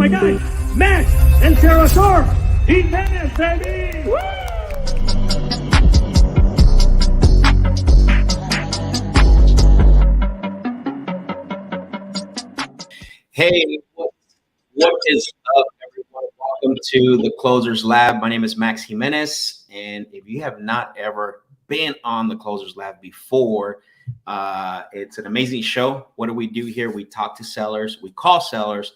my guy, Max and Jimenez, baby! Woo! Hey, what is up, everyone? Welcome to the Closers Lab. My name is Max Jimenez, and if you have not ever been on the Closers Lab before, it's an amazing show. What do we do here? We talk to sellers, we call sellers,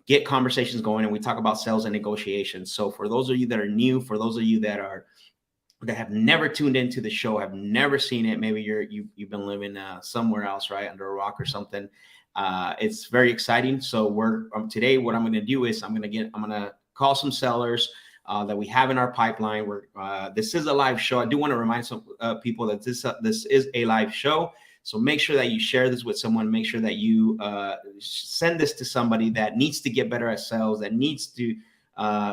get conversations going, and we talk about sales and negotiations. So for those of you that are new, for those of you that have never tuned into the show, have never seen it, maybe you've been living somewhere else, right, under a rock or something. It's very exciting. So today, what I'm going to do is I'm going to call some sellers that we have in our pipeline. This is a live show. I do want to remind some people that this is a live show. So make sure that you share this with someone. Make sure that you send this to somebody that needs to get better at sales, that needs to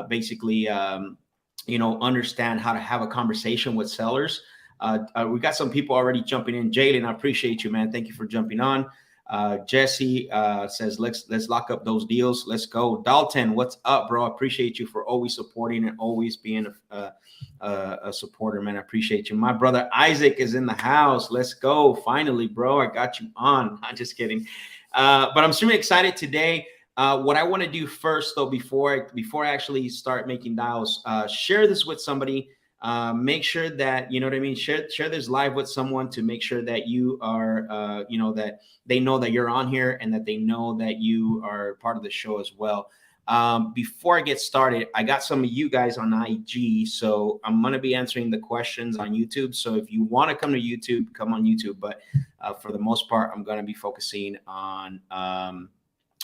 basically understand how to have a conversation with sellers. We got some people already jumping in. Jalen, I appreciate you, man. Thank you for jumping on. Jesse says, let's lock up those deals. Let's go. Dalton, what's up, bro? I appreciate you for always supporting and always being a supporter, man. I appreciate you. My brother Isaac is in the house. Let's go. Finally, bro, I got you on. I'm just kidding. But I'm super excited today. What I want to do first, though, before I actually start making dials, share this with somebody. Make sure that, you know what I mean, share this live with someone to make sure that you are, that they know that you're on here and that they know that you are part of the show as well. Before I get started, I got some of you guys on IG, so I'm going to be answering the questions on YouTube. So if you want to come to YouTube, come on YouTube. But for the most part, I'm going to be focusing on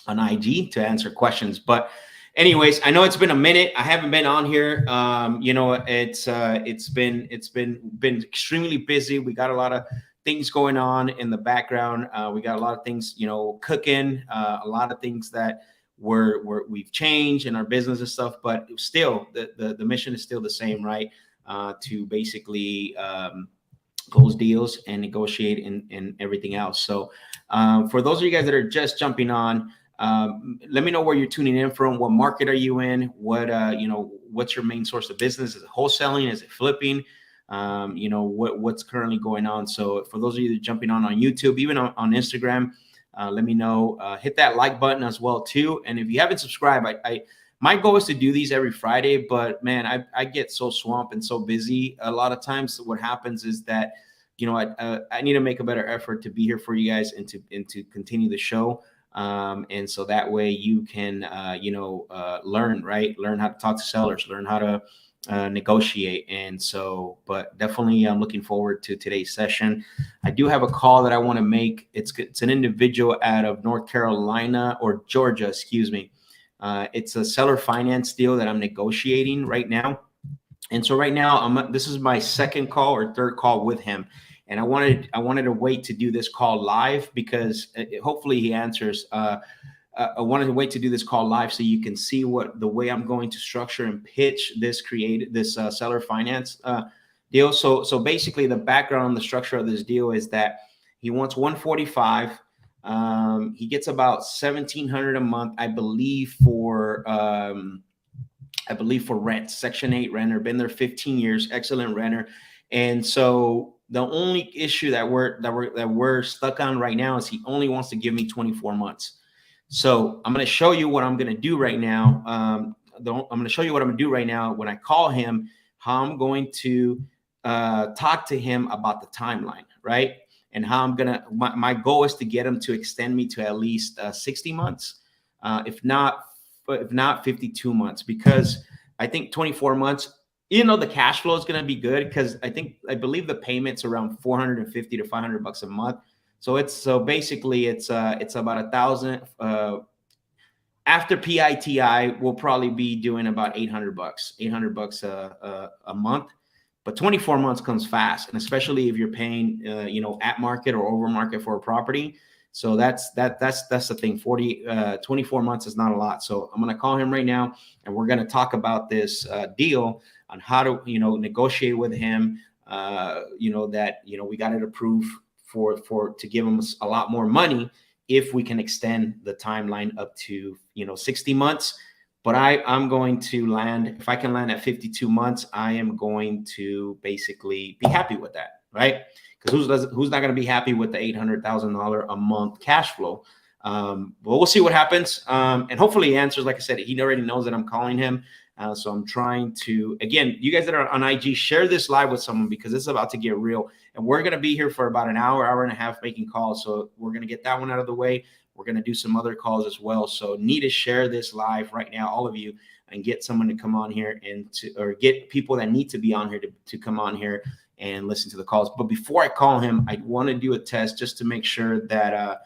IG to answer questions. But anyways, I know it's been a minute. I haven't been on here. It's been extremely busy. We got a lot of things going on in the background. We got a lot of things, cooking. A lot of things that we've changed in our business and stuff. But still, the mission is still the same, right? To basically close deals and negotiate and everything else. So for those of you guys that are just jumping on. Let me know where you're tuning in from. What market are you in? What's your main source of business? Is it wholesaling? Is it flipping? What's currently going on? So for those of you that are jumping on YouTube, even on Instagram, let me know. Hit that like button as well too. And if you haven't subscribed, my goal is to do these every Friday, but man, I get so swamped and so busy. A lot of times what happens is that, I need to make a better effort to be here for you guys and to continue the show. And so that way you can, learn how to talk to sellers, learn how to negotiate. And so, but definitely I'm looking forward to today's session. I do have a call that I want to make. It's an individual out of North Carolina or Georgia, excuse me. It's a seller finance deal that I'm negotiating right now. And so right now this is my second call or third call with him. And I wanted to wait to do this call live because hopefully he answers. I wanted to wait to do this call live so you can see the way I'm going to structure and pitch this seller finance deal. So basically the background on the structure of this deal is that he wants 145. He gets about $1,700 a month, I believe for rent, Section 8 renter, been there 15 years, excellent renter. And so the only issue that we're stuck on right now is he only wants to give me 24 months. So I'm going to show you what I'm going to do right now. I'm going to show you what I'm going to do right now when I call him, how I'm going to talk to him about the timeline, right? And how my goal is to get him to extend me to at least 60 months, if not 52 months, because I think 24 months, the cash flow is going to be good because I believe the payment's around $450 to $500 a month. So basically it's about $1,000. After PITI, we'll probably be doing about $800 a month. But 24 months comes fast, and especially if you're paying at market or over market for a property. So that's the thing. 24 months is not a lot. So I'm going to call him right now, and we're going to talk about this deal on how to negotiate with him. We got it approved to give him a lot more money if we can extend the timeline up to 60 months. But I'm going to land, if I can land at 52 months, I am going to basically be happy with that, right? Because who's not going to be happy with the $800,000 a month cash flow? But we'll see what happens. And hopefully he answers. Like I said, he already knows that I'm calling him. So I'm trying to, again, you guys that are on IG, share this live with someone because it's about to get real. And we're going to be here for about an hour and a half making calls. So we're going to get that one out of the way. We're going to do some other calls as well. So need to share this live right now, all of you, and get someone to come on here or get people that need to be on here to come on here and listen to the calls. But before I call him, I want to do a test just to make sure that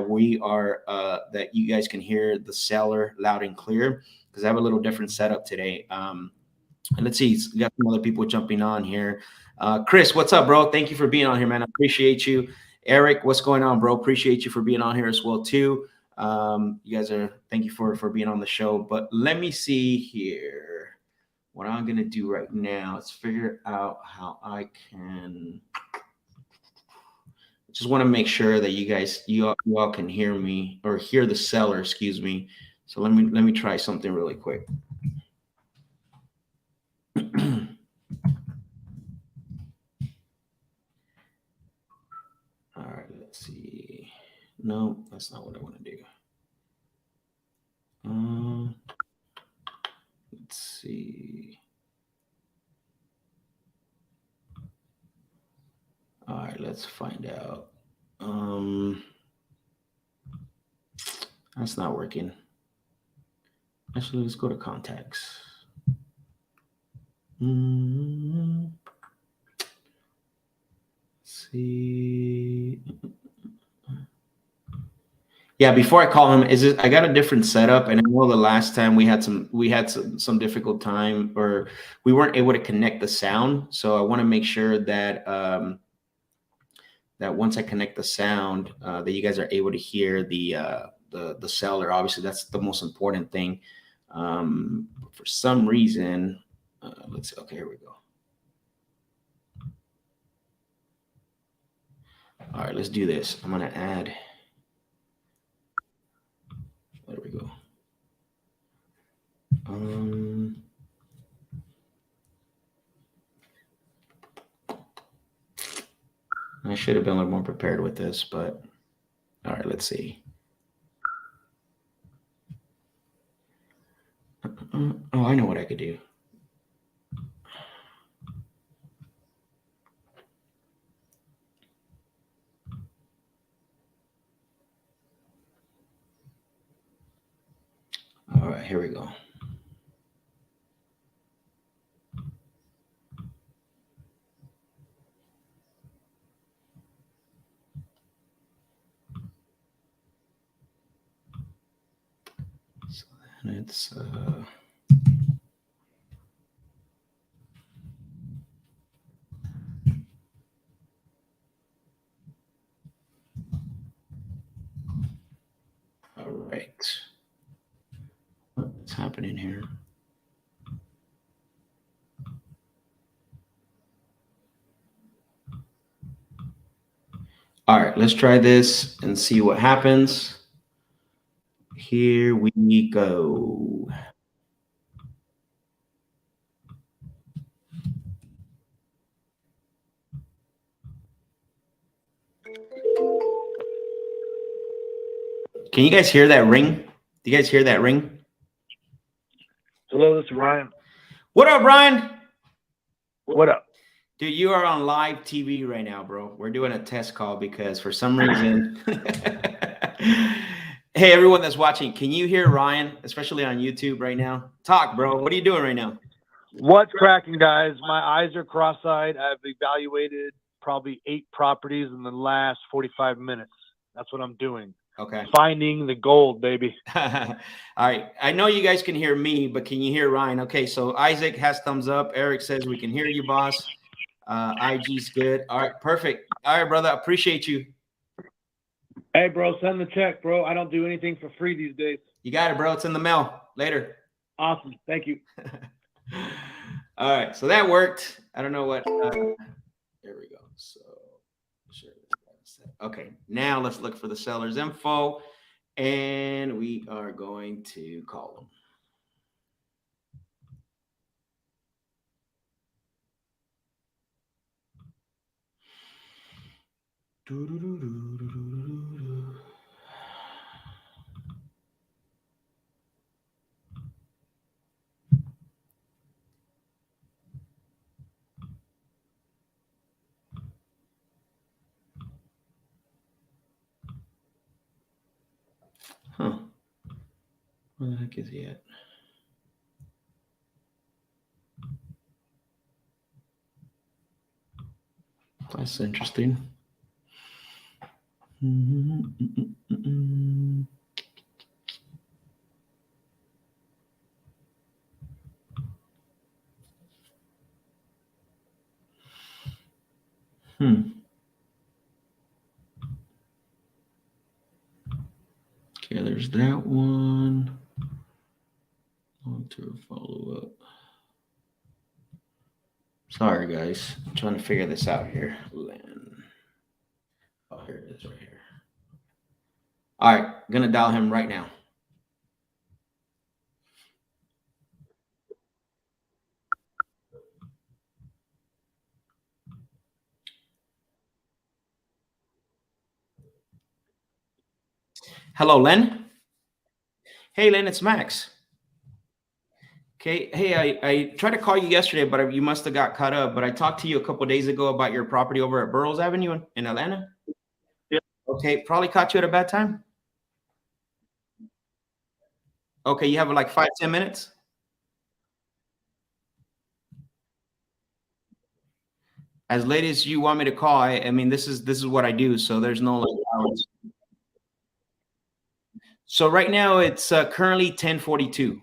we are that you guys can hear the seller loud and clear, because I have a little different setup today. And let's see, we got some other people jumping on here. Chris, what's up, bro? Thank you for being on here, man. I appreciate you. Eric, what's going on, bro? Appreciate you for being on here as well, too. You guys thank you for being on the show. But let me see here. What I'm going to do right now is figure out how I can. Just want to make sure that you all can hear me or hear the seller, excuse me. So let me try something really quick. All right, let's see. No, that's not what I want to do. Let's see. All right, let's find out. That's not working. Actually, let's go to contacts. Let's see. Yeah, before I call him, I got a different setup, and I know the last time we had some difficult time, or we weren't able to connect the sound. So I want to make sure that that once I connect the sound, that you guys are able to hear the seller. Obviously, that's the most important thing. For some reason, let's see. Okay, here we go. All right, let's do this. I'm gonna add. There we go. I should have been a little more prepared with this, but all right, let's see. Oh, I know what I could do. All right, here we go. So then it's all right. What's happening here? All right, let's try this and see what happens. Here we go. Can you guys hear that ring? Do you guys hear that ring? Hello, this is Ryan. What up, Ryan? What up? Dude, you are on live TV right now, bro. We're doing a test call because for some reason. Hey, everyone that's watching, can you hear Ryan, especially on YouTube right now? Talk, bro. What are you doing right now? What's cracking, guys? My eyes are cross-eyed. I've evaluated probably 8 properties in the last 45 minutes. That's what I'm doing. Okay. Finding the gold, baby. All right. I know you guys can hear me, but can you hear Ryan? Okay, so Isaac has thumbs up. Eric says we can hear you, boss. IG's good. All right, perfect. All right, brother. Appreciate you. Hey, bro, send the check, bro. I don't do anything for free these days. You got it, bro. It's in the mail. Later. Awesome. Thank you. All right, so that worked. I don't know what. There we go. So, sure. Okay, now let's look for the seller's info, and we are going to call them. Huh. Where the heck is he at? That's interesting. Okay, there's that one. On to a follow up. Sorry, guys. I'm trying to figure this out here. Oh, here it is right here. All right, gonna dial him right now. Hello, Len. Hey, Len, it's Max. Okay. Hey, I tried to call you yesterday, but you must have got caught up. But I talked to you a couple days ago about your property over at Burroughs Avenue in Atlanta. Yeah. Okay, probably caught you at a bad time. Okay, you have like 5-10 minutes. As late as you want me to call. I mean, this is what I do. So there's no like hours. So right now it's currently 10:42.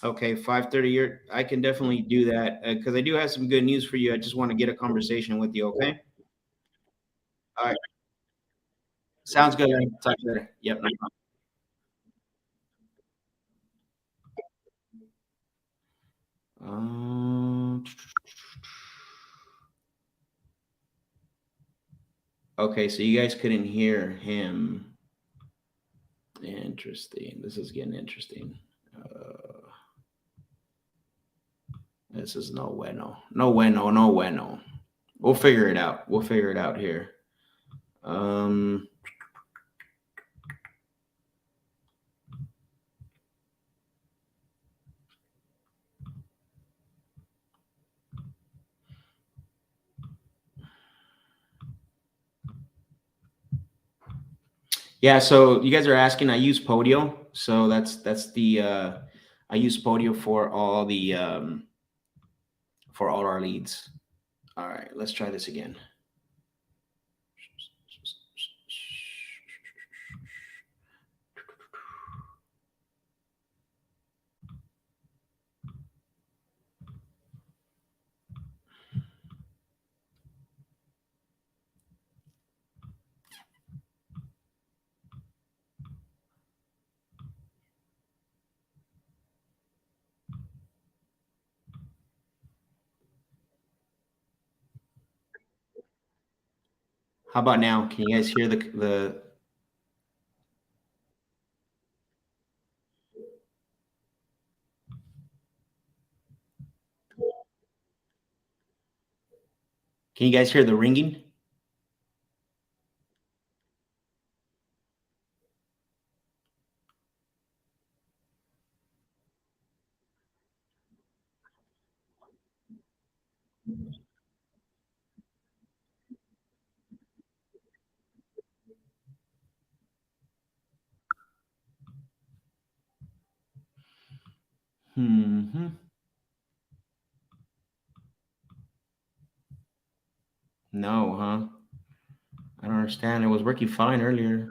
Okay, 5:30. I can definitely do that because I do have some good news for you. I just want to get a conversation with you. Okay. All right. Sounds good. Man. Talk to you later. Yep. No problem. Okay, so you guys couldn't hear him. Interesting. This is getting interesting. This is no bueno. No bueno. No bueno. We'll figure it out. We'll figure it out here. Yeah, so you guys are asking. I use Podio, so that's the I use Podio for all our leads. All right, let's try this again. How about now? Can you guys hear the? Can you guys hear the ringing? Hmm. No, huh? I don't understand. It was working fine earlier.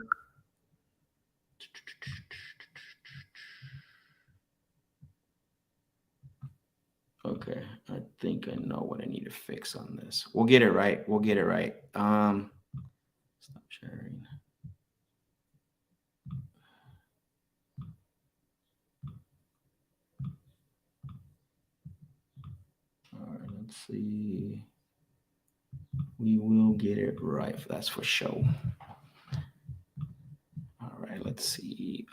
Okay, I think I know what I need to fix on this. We'll get it right. We'll get it right. Stop sharing. All right, let's see. We will get it right. That's for sure. All right, let's see.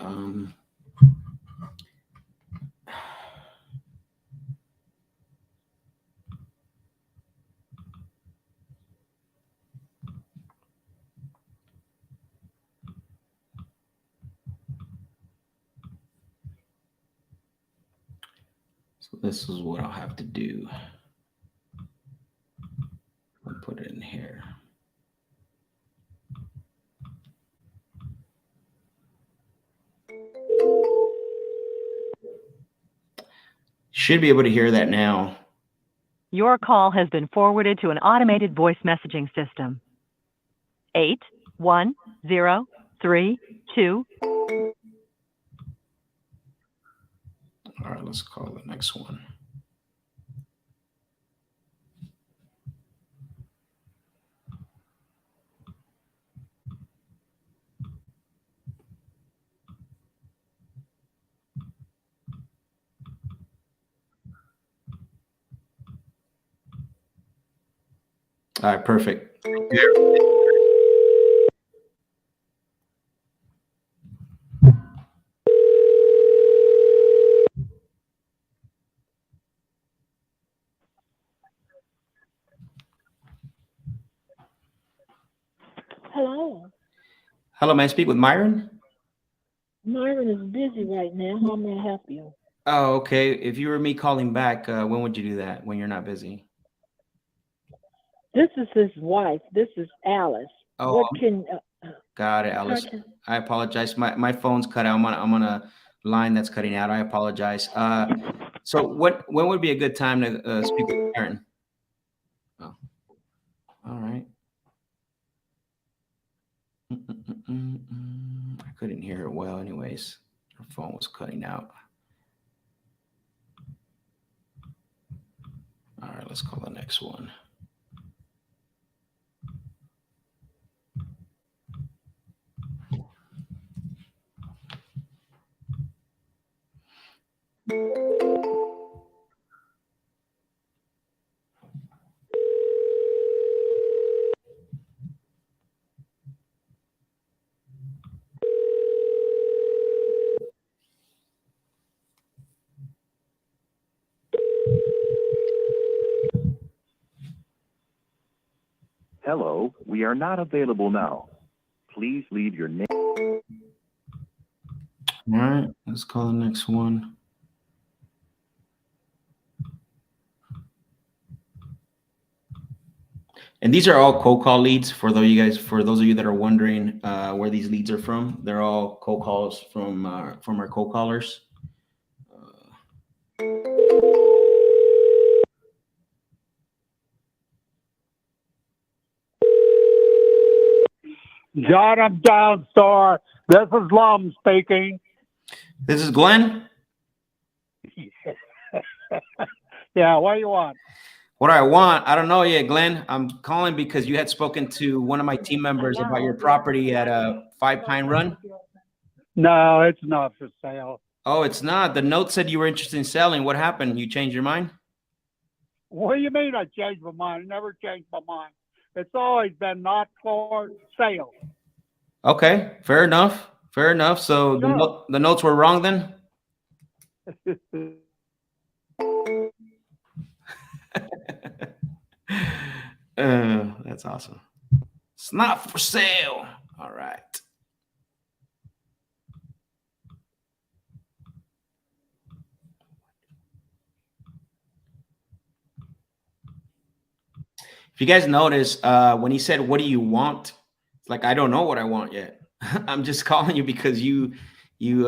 So this is what I'll have to do. I'll put it in here. Should be able to hear that now. Your call has been forwarded to an automated voice messaging system. 81032. All right, let's call the next one. All right, perfect. Hello. Hello, may I speak with Myron? Myron is busy right now. How may I help you? Oh, okay. If you were me calling back, when would you do that? When you're not busy? This is his wife. This is Alice. Oh, what can? got it, Alice. I apologize. My phone's cut out. I'm on a line that's cutting out. I apologize. So when would be a good time to speak with Myron? Oh, all right. I couldn't hear it well anyways. Her phone was cutting out. All right, let's call the next one. Hello, we are not available now. Please leave your name. All right, let's call the next one. And these are all cold call leads for those of you that are wondering where these leads are from. They're all cold calls from our cold callers. John, I'm down, star. This is Lum speaking. This is Glenn. Yeah, what do you want? What I want, I don't know yet, Glenn. I'm calling because you had spoken to one of my team members about your property at Five Pine Run. No, it's not for sale. Oh, it's not. The note said you were interested in selling. What happened? You changed your mind? What do you mean I changed my mind? I never changed my mind. It's always been not for sale. Okay, fair enough. Fair enough. So the notes were wrong then? That's awesome. It's not for sale. All right. If you guys notice, when he said, "What do you want?" It's like, I don't know what I want yet. I'm just calling you because you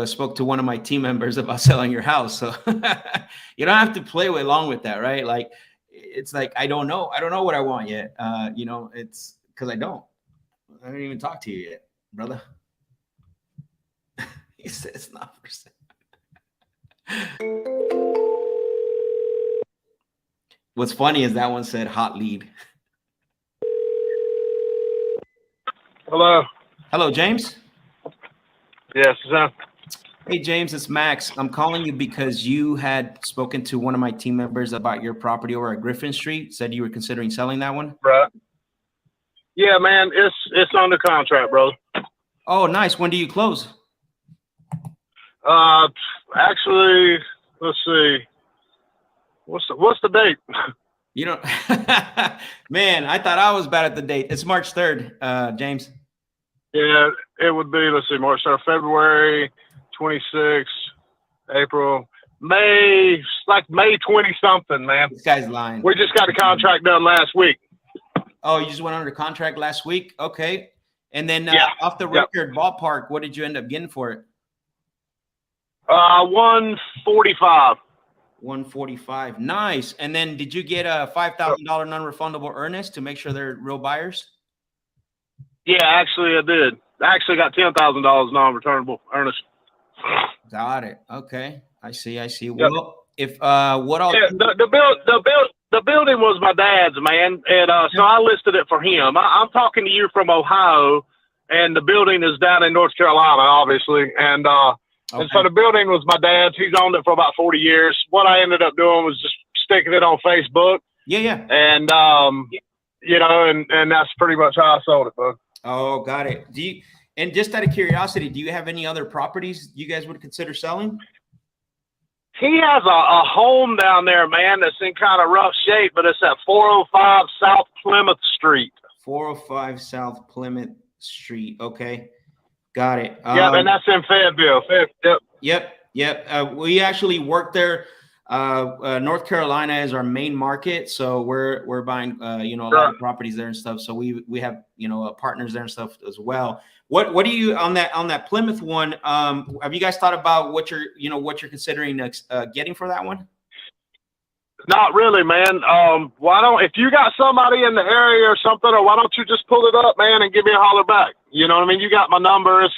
spoke to one of my team members about selling your house. So you don't have to play along with that, right? Like, it's like, I don't know what I want yet. It's because I haven't even talked to you yet, brother. He said it's not for sale. What's funny is that one said hot lead. Hello. Hello, James. Yes, sir. Hey, James, it's Max. I'm calling you because you had spoken to one of my team members about your property over at Griffin Street. Said you were considering selling that one. Right. Yeah, man, it's under contract, brother. Oh, nice. When do you close? Actually, let's see. What's the date? You know, man, I thought I was bad at the date. It's March 3rd, James. Yeah, it would be, let's see, March 3rd, February 26th, April, May 20 something, man. This guy's lying. We just got the contract done last week. Oh, you just went under contract last week? Okay. And then off the Yep. record, ballpark, what did you end up getting for it? 145. 145. Nice. And then did you get a $5,000 non-refundable earnest to make sure they're real buyers? Yeah, actually I did. I actually got $10,000 non-returnable earnest. Got it. Okay. I see. Yep. Well, if what I'll Yeah, the building was my dad's, man, and so I listed it for him. I'm talking to you from Ohio, and the building is down in North Carolina, obviously, and so the building was my dad's. He's owned it for about 40 years. What I ended up doing was just sticking it on Facebook. Yeah. And you know, and that's pretty much how I sold it, bud. Oh, got it. And just out of curiosity, do you have any other properties you guys would consider selling? He has a home down there, man, that's in kind of rough shape, but it's at 405 South Plymouth Street. 405 South Plymouth Street. Okay. Got it. Yeah, and that's in Fayetteville. Yep. We actually work there. North Carolina is our main market, so we're buying a lot of properties there and stuff. So we have partners there and stuff as well. What do you on that Plymouth one? Have you guys thought about what you're considering getting for that one? Not really, man. If you got somebody in the area or something, or why don't you just pull it up, man, and give me a holler back? You know what I mean? You got my number. It's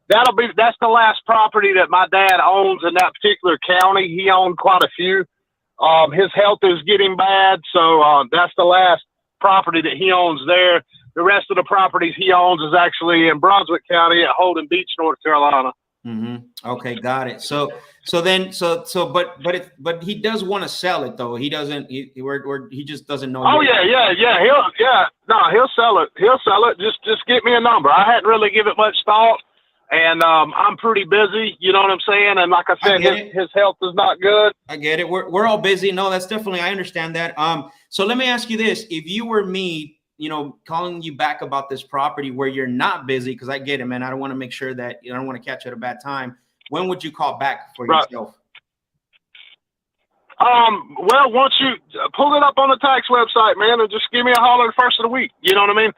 that's the last property that my dad owns in that particular county. He owned quite a few. His health is getting bad, so that's the last property that he owns there. The rest of the properties he owns is actually in Brunswick County at Holden Beach, North Carolina. Mm-hmm. Okay, got it. But he does want to sell it though. He doesn't. He just doesn't know. Oh yeah. He'll sell it. He'll sell it. Just get me a number. I hadn't really given it much thought, and I'm pretty busy. You know what I'm saying? And like I said, his health is not good. I get it. We're all busy. No, that's definitely. I understand that. So let me ask you this: if you were me, calling you back about this property where you're not busy, because I get it, man. I don't want to make sure that I don't want to catch you at a bad time. When would you call back for yourself? Well, once you pull it up on the tax website, man, and just give me a holler the first of the week. You know what I mean?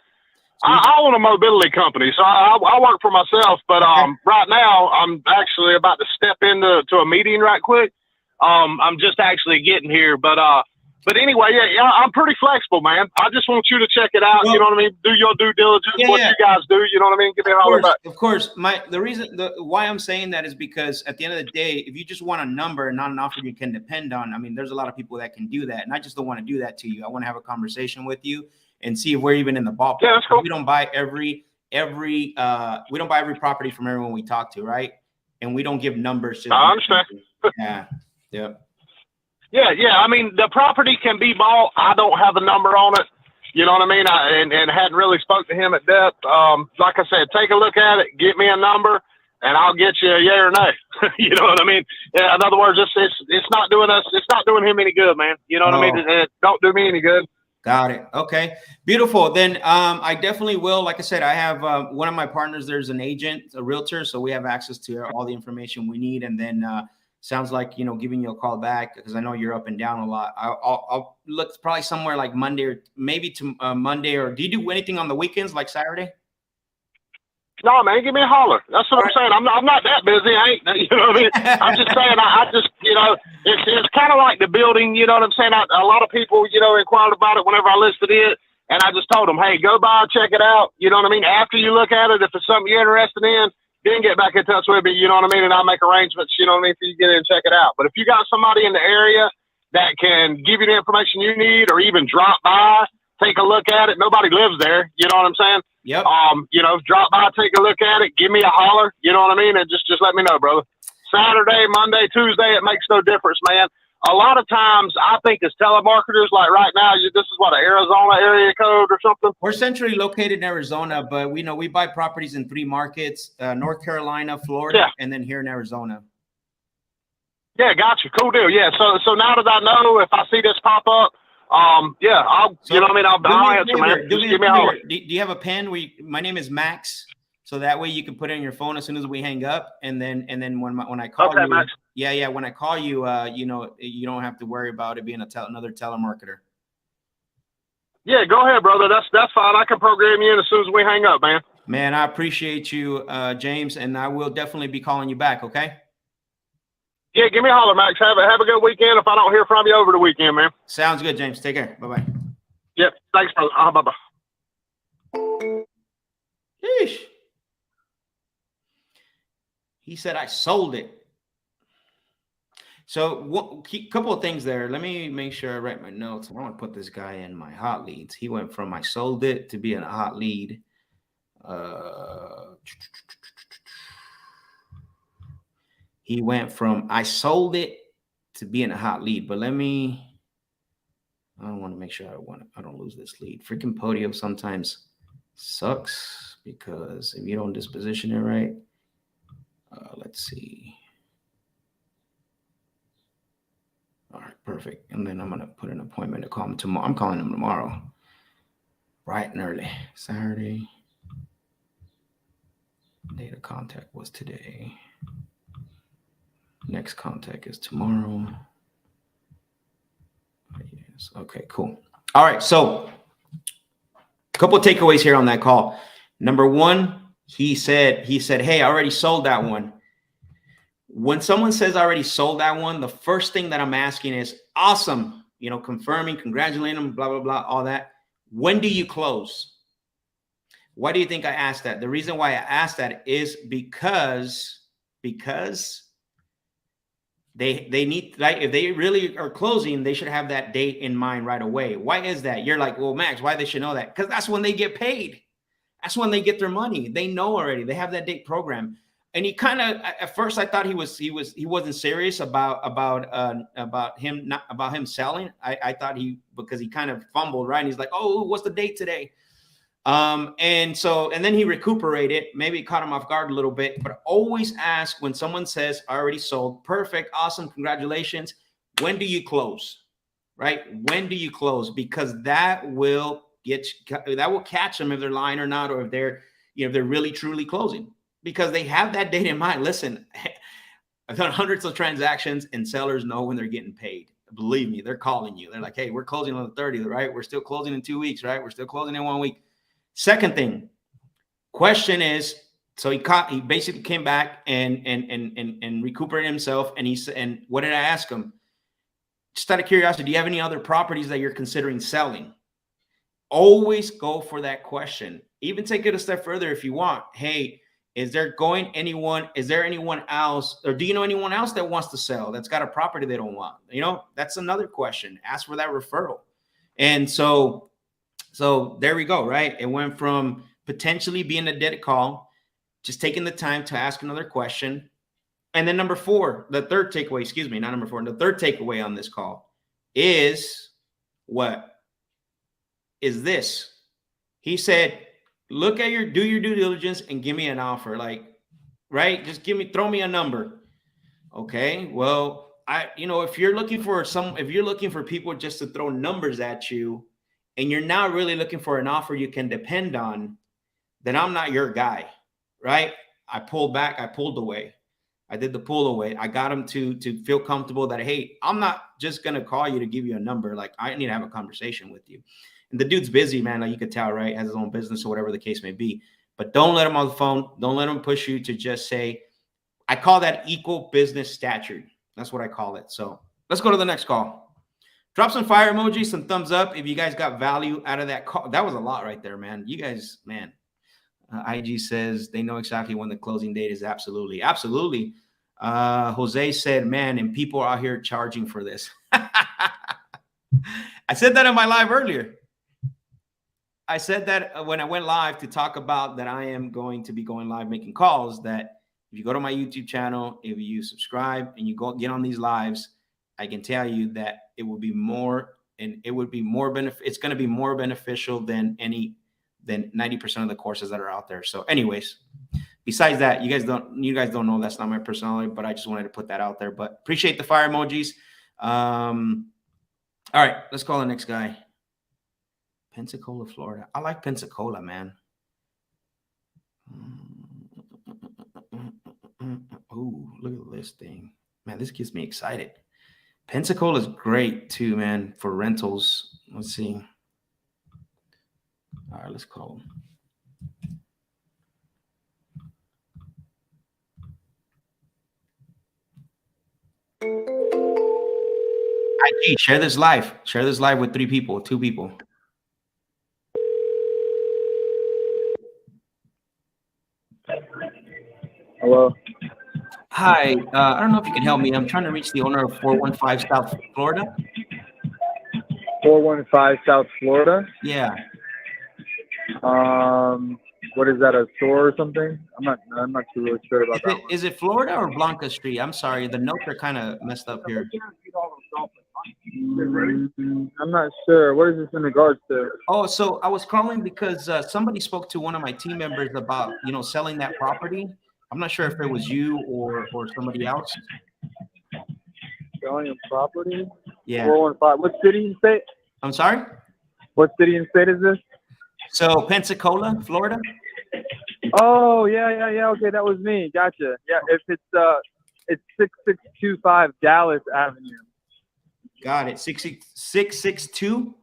I own a mobility company, so I work for myself. But right now, I'm actually about to step into a meeting right quick. I'm just actually getting here, but anyway, yeah, I'm pretty flexible, man. I just want you to check it out. You know what I mean? Do your due diligence. You guys do. You know what I mean? Give me a holler back. Of course. The reason why I'm saying that is because at the end of the day, if you just want a number and not an offer you can depend on, I mean, there's a lot of people that can do that, and I just don't want to do that to you. I want to have a conversation with you and see if we're even in the ballpark. Yeah, that's cool. We don't buy every property from everyone we talk to, right? And we don't give numbers. I understand. Yeah. Yeah. I mean, the property can be bought. I don't have a number on it. You know what I mean? And hadn't really spoke to him at depth. Like I said, take a look at it, get me a number, and I'll get you a yay or nay. You know what I mean? Yeah, in other words, it's not doing him any good, man. You know what I mean? It don't do me any good. Got it. Okay. Beautiful. Then I definitely will. Like I said, I have one of my partners, there's an agent, a realtor, so we have access to all the information we need. And then sounds like, giving you a call back because I know you're up and down a lot. I'll look probably somewhere like Monday or maybe to Monday. Or do you do anything on the weekends like Saturday? No, man, give me a holler. That's what I'm saying. I'm not that busy. You know what I mean? I'm just saying, I just, it's kind of like the building, you know what I'm saying? A lot of people, inquired about it whenever I listed it. And I just told them, hey, go by, check it out. You know what I mean? After you look at it, if it's something you're interested in, then get back in touch with me. You know what I mean? And I'll make arrangements, you know what I mean, for you to get in and check it out. But if you got somebody in the area that can give you the information you need or even drop by, take a look at it. Nobody lives there. You know what I'm saying? Yep. Drop by, take a look at it, give me a holler, you know what I mean? And just let me know, brother. Saturday, Monday, Tuesday, it makes no difference, man. A lot of times I think as telemarketers, like right now, this is what, an Arizona area code or something? We're centrally located in Arizona, but we buy properties in 3 markets, North Carolina, Florida, and then here in Arizona. Yeah, gotcha. Cool deal. Yeah. So now that I know, if I see this pop up, I'll answer, man. Just give me a holler. Do you have a pen? My name is Max. so that way you can put it on your phone as soon as we hang up, and then when I call Okay, you, Max. yeah, when I call you, you know, you don't have to worry about it being another telemarketer. Yeah, go ahead, brother. That's fine. I can program you in as soon as we hang up, man. Man, I appreciate you, James, and I will definitely be calling you back. Okay. Yeah, give me a holler, Max. Have a good weekend. If I don't hear from you over the weekend, man. Sounds good, James. Take care. Bye bye. Yep. Thanks, brother. Bye bye. Yeesh. He said I sold it. So a couple of things there. Let me make sure I write my notes. I want to put this guy in my hot leads. He went from I sold it to being a hot lead. He went from I sold it to being a hot lead. But I want to make sure I don't lose this lead. Freaking Podio sometimes sucks because if you don't disposition it right. Let's see. All right, perfect. And then I'm gonna put an appointment to call him tomorrow. I'm calling him tomorrow, bright and early. Saturday. Date of contact was today. Next contact is tomorrow. Yes. Okay, cool. All right, so a couple of takeaways here on that call. Number one, he said, hey, I already sold that one. When someone says I already sold that one, the first thing that I'm asking is awesome, you know, confirming, congratulating them, blah, blah, blah, all that. When do you close? Why do you think I asked that? The reason why I asked that is because they need, like, if they really are closing, they should have that date in mind right away. Why is that? You're like, well, Max, why they should know that? Because that's when they get paid. That's when they get their money. They know already. They have that date programmed. And he kind of, at first, I thought he wasn't serious about him selling. I thought because he kind of fumbled, right? And he's like, oh, what's the date today? And then he recuperated, maybe caught him off guard a little bit, but always ask when someone says, I already sold, perfect, awesome, congratulations. When do you close, right? When do you close? Because that will catch them if they're lying or not, or if they're really truly closing, because they have that date in mind. Listen, I've done hundreds of transactions and sellers know when they're getting paid. Believe me, they're calling you. They're like, hey, we're closing on the 30th, right? We're still closing in 2 weeks, right? We're still closing in 1 week. Second thing, question is, so he basically came back and recuperated himself. And he said, and what did I ask him? Just out of curiosity, do you have any other properties that you're considering selling? Always go for that question. Even take it a step further if you want. Hey, is there anyone else, or do you know anyone else that wants to sell that's got a property they don't want? You know, that's another question. Ask for that referral. And so there we go, right? It went from potentially being a dead call, just taking the time to ask another question. And then the third takeaway on this call is what? Is this. He said, do your due diligence and give me an offer. Like, right? Just throw me a number. Okay. Well, if you're looking for people just to throw numbers at you, and you're not really looking for an offer you can depend on, then I'm not your guy, right? I pulled back. I pulled away. I did the pull away. I got him to feel comfortable that, hey, I'm not just going to call you to give you a number. Like, I need to have a conversation with you. And the dude's busy, man. Like, you could tell, right? Has his own business or whatever the case may be. But don't let him on the phone. Don't let him push you to just say, I call that equal business stature. That's what I call it. So let's go to the next call. Drop some fire emojis, some thumbs up if you guys got value out of that call. That was a lot right there, man. You guys, man. IG says they know exactly when the closing date is. Absolutely. Absolutely. Jose said, man, and people are out here charging for this. I said that in my live earlier. I said that when I went live to talk about that I am going to be going live making calls, that if you go to my YouTube channel, if you subscribe and you get on these lives, I can tell you that it will be more, and it would be more it's going to be more beneficial than 90% of the courses that are out there. So anyways, besides that, you guys don't know that's not my personality, but I just wanted to put that out there. But appreciate the fire emojis. All right, let's call the next guy. Pensacola, Florida. I like Pensacola, man. look at this thing. Man, this gets me excited. Pensacola is great too, man, for rentals. Let's see. All right, let's call them. IG, share this live. Share this live with 2 people. Hello. Hi, I don't know if you can help me. I'm trying to reach the owner of 415 South Florida. 415 South Florida. Yeah. What is that? A store or something? I'm not too really sure about that. Is it Florida or Blanca Street? I'm sorry, the notes are kind of messed up here. I'm not sure. What is this in regards to? Oh, so I was calling because somebody spoke to one of my team members about, selling that property. I'm not sure if it was you or somebody else. Selling a property? Yeah. 415. What city and state? I'm sorry? What city and state is this? So Pensacola, Florida? Oh, yeah. Okay, that was me. Gotcha. Yeah, if it's 6625 Dallas Avenue. Got it. 662?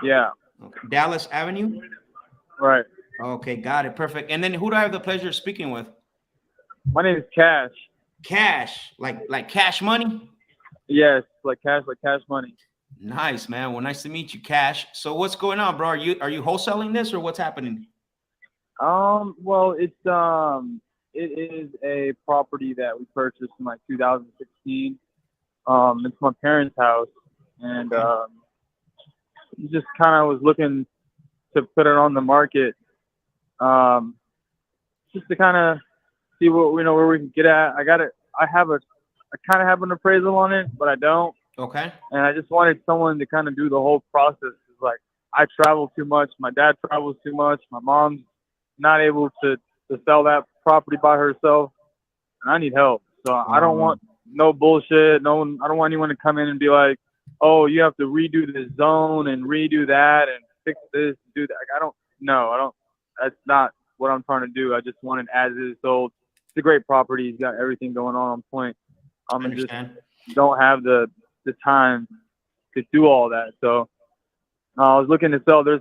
Yeah. Okay. Dallas Avenue? Right. Okay, got it. Perfect. And then who do I have the pleasure of speaking with? My name is Cash. Cash, like cash money? Yes, like cash money. Nice, man. Well, nice to meet you, Cash. So what's going on, bro? Are you wholesaling this or what's happening? Well, it is a property that we purchased in like 2016. It's my parents' house, and just kind of was looking to put it on the market, just to kind of see what where we can get at. I kind of have an appraisal on it, but I don't. Okay. And I just wanted someone to kind of do the whole process. It's like I travel too much, my dad travels too much, my mom's not able to sell that property by herself, and I need help. So I don't want no bullshit. I don't want anyone to come in and be like, "Oh, you have to redo this zone and redo that and fix this, do that." I don't. That's not what I'm trying to do. I just want it as is sold. It's a great property. He's got everything going on point. I just understand. don't have the time to do all that. So I was looking to sell. There's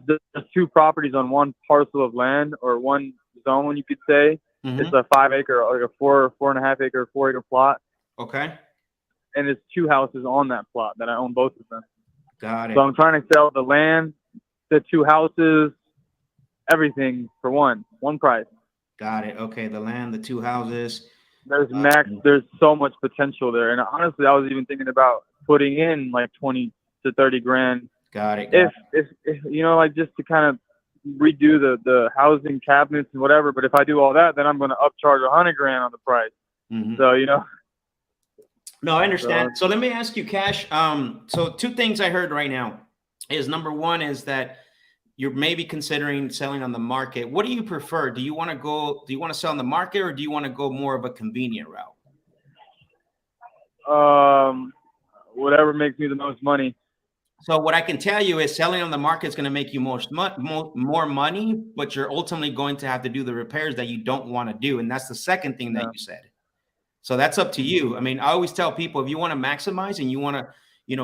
2 properties on one parcel of land, or one zone, you could say. Mm-hmm. It's a 5 acre, like a 4.5 acre, 4 acre plot. Okay. And there's 2 houses on that plot that I own both of them. Got it. So I'm trying to sell the land, the 2 houses, everything for one price. Got it. Okay. The land, the 2 houses. There's so much potential there. And honestly, I was even thinking about putting in like 20 to 30 grand. Got it. If like just to kind of redo the housing cabinets and whatever. But if I do all that, then I'm going to upcharge 100 grand on the price. Mm-hmm. So, No, I understand. So let me ask you, Cash. So 2 things I heard right now is, number one is that you're maybe considering selling on the market. What do you prefer? Do you want to sell on the market, or do you want to go more of a convenient route? Whatever makes me the most money. So what I can tell you is selling on the market is going to make you more money, but you're ultimately going to have to do the repairs that you don't want to do. And that's the second thing that you said. So that's up to you. I mean, I always tell people, if you want to maximize and you want to,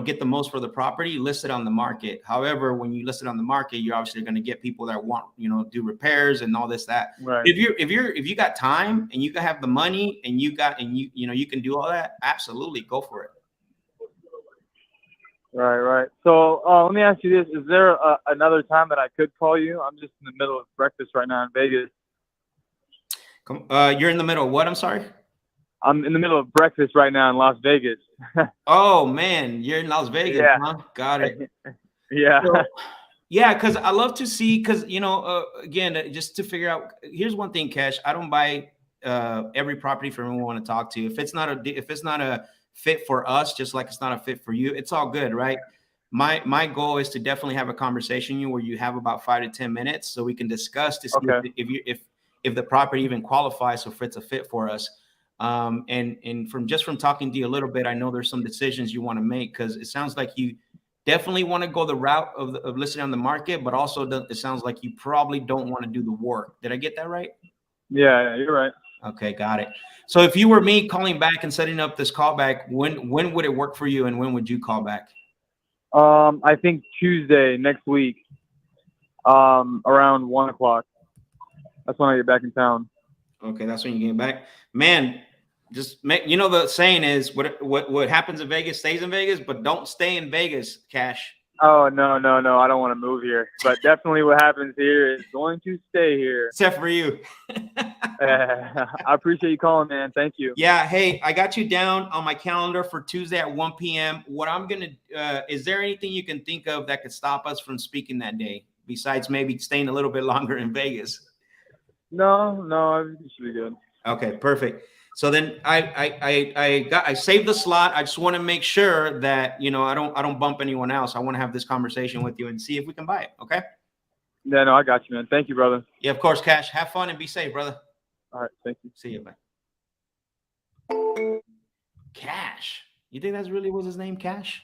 get the most for the property, list it on the market. However, when you list it on the market, you're obviously going to get people that want, do repairs and all this, that. Right. If you got time and you have the money and you can do all that, absolutely go for it. Right. So let me ask you this. Is there another time that I could call you? I'm just in the middle of breakfast right now in Vegas. You're in the middle of what? I'm sorry? I'm in the middle of breakfast right now in Las Vegas. Oh, man. You're in Las Vegas, huh? Got it. Yeah. So, yeah, because I love to see, because, again, just to figure out, here's one thing, Cash. I don't buy every property for everyone I want to talk to. If it's not a fit for us, just like it's not a fit for you, it's all good, right? My goal is to definitely have a conversation where you have about 5 to 10 minutes so we can discuss to see if the property even qualifies, so if it's a fit for us. And from talking to you a little bit, I know there's some decisions you want to make, because it sounds like you definitely want to go the route of listing on the market, but also it sounds like you probably don't want to do the work. Did I get that right? Yeah, you're right. Okay, got it. So if you were me calling back and setting up this callback, when would it work for you, and when would you call back? I think Tuesday next week, around 1 o'clock. That's when I get back in town. Okay, that's when you get back, man. Just make, you know, the saying is what happens in Vegas stays in Vegas, but don't stay in Vegas, Cash. Oh, no. I don't want to move here. But definitely what happens here is going to stay here. Except for you. I appreciate you calling, man. Thank you. Yeah, hey, I got you down on my calendar for Tuesday at 1 p.m. What I'm going to, is there anything you can think of that could stop us from speaking that day, besides maybe staying a little bit longer in Vegas? No, everything should be good. Okay, perfect. So then I saved the slot. I just want to make sure that, you know, I don't bump anyone else. I want to have this conversation with you and see if we can buy it. Okay. Yeah, no, I got you, man. Thank you, brother. Yeah, of course, Cash. Have fun and be safe, brother. All right, thank you. See you, man. Cash. You think that's really was his name, Cash?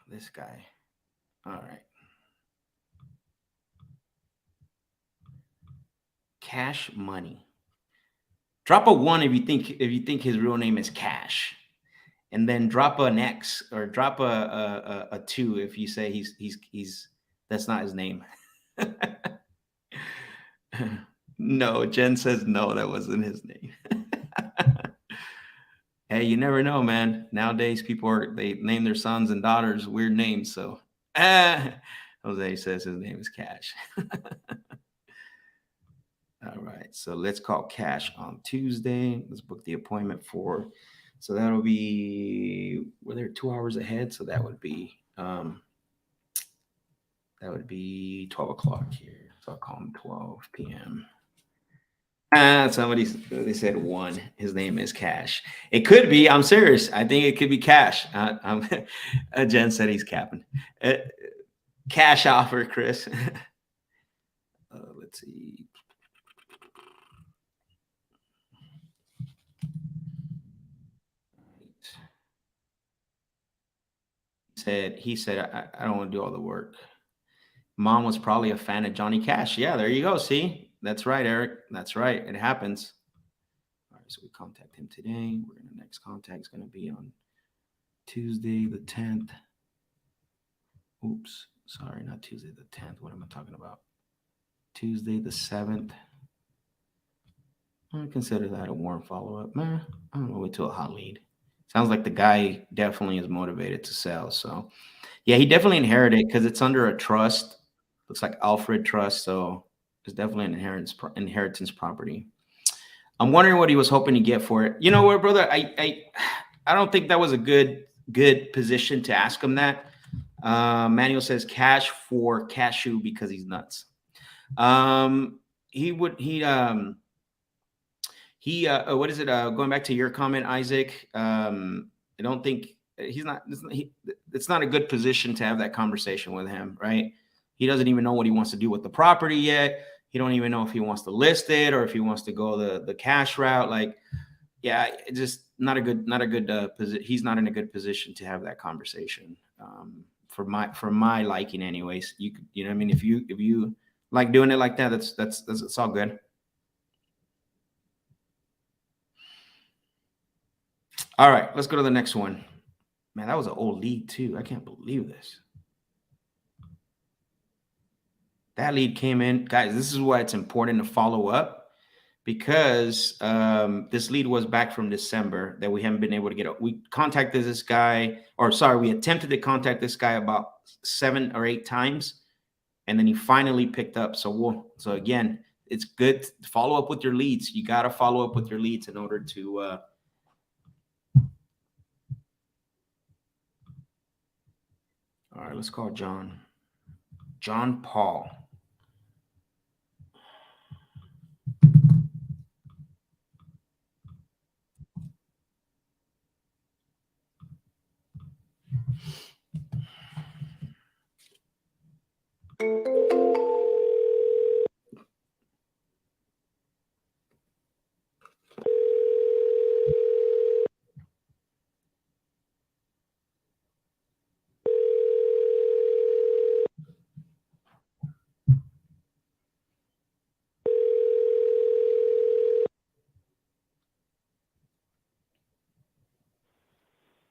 This guy. All right. Cash Money. Drop a 1 if you think his real name is Cash, and then drop an X or drop a 2 if you say he's that's not his name. No, Jen says no, that wasn't his name. Hey, you never know, man. Nowadays they name their sons and daughters weird names. So Jose says his name is Cash. All right, so let's call Cash on Tuesday. Let's book the appointment for, so that'll be, well, they're 2 hours ahead, so that would be 12 o'clock here. So I'll call him 12 p.m. They said 1. His name is Cash. It could be. I'm serious. I think it could be Cash. Jen said he's capping. Cash offer, Chris. Let's see. He said, I don't want to do all the work. Mom was probably a fan of Johnny Cash. Yeah, there you go. See, that's right, Eric. That's right. It happens. All right, so we contact him today. The next contact is going to be on Tuesday the 10th. Oops, sorry, not Tuesday the 10th. What am I talking about? Tuesday the 7th. I consider that a warm follow-up. Man, I don't know, wait till a hot lead. Sounds like the guy definitely is motivated to sell. So, yeah, he definitely inherited because it's under a trust. Looks like Alfred Trust. So it's definitely an inheritance property. I'm wondering what he was hoping to get for it. You know what, brother? I don't think that was a good position to ask him that. Manuel says cash for cashew because he's nuts. What is it? Going back to your comment, Isaac, I don't think it's not a good position to have that conversation with him, right? He doesn't even know what he wants to do with the property yet. He don't even know if he wants to list it or if he wants to go the cash route. Like, yeah, it's just not a good position. He's not in a good position to have that conversation. For my liking, anyways. You know what I mean? If you like doing it like that, that's all good. All right, let's go to the next one. Man, that was an old lead too. I can't believe this. That lead came in. Guys, this is why it's important to follow up, because this lead was back from December that we haven't been able to get. We contacted this guy, we attempted to contact this guy about 7 or 8 times, and then he finally picked up. So again, it's good to follow up with your leads. You got to follow up with your leads in order to all right, let's call John Paul.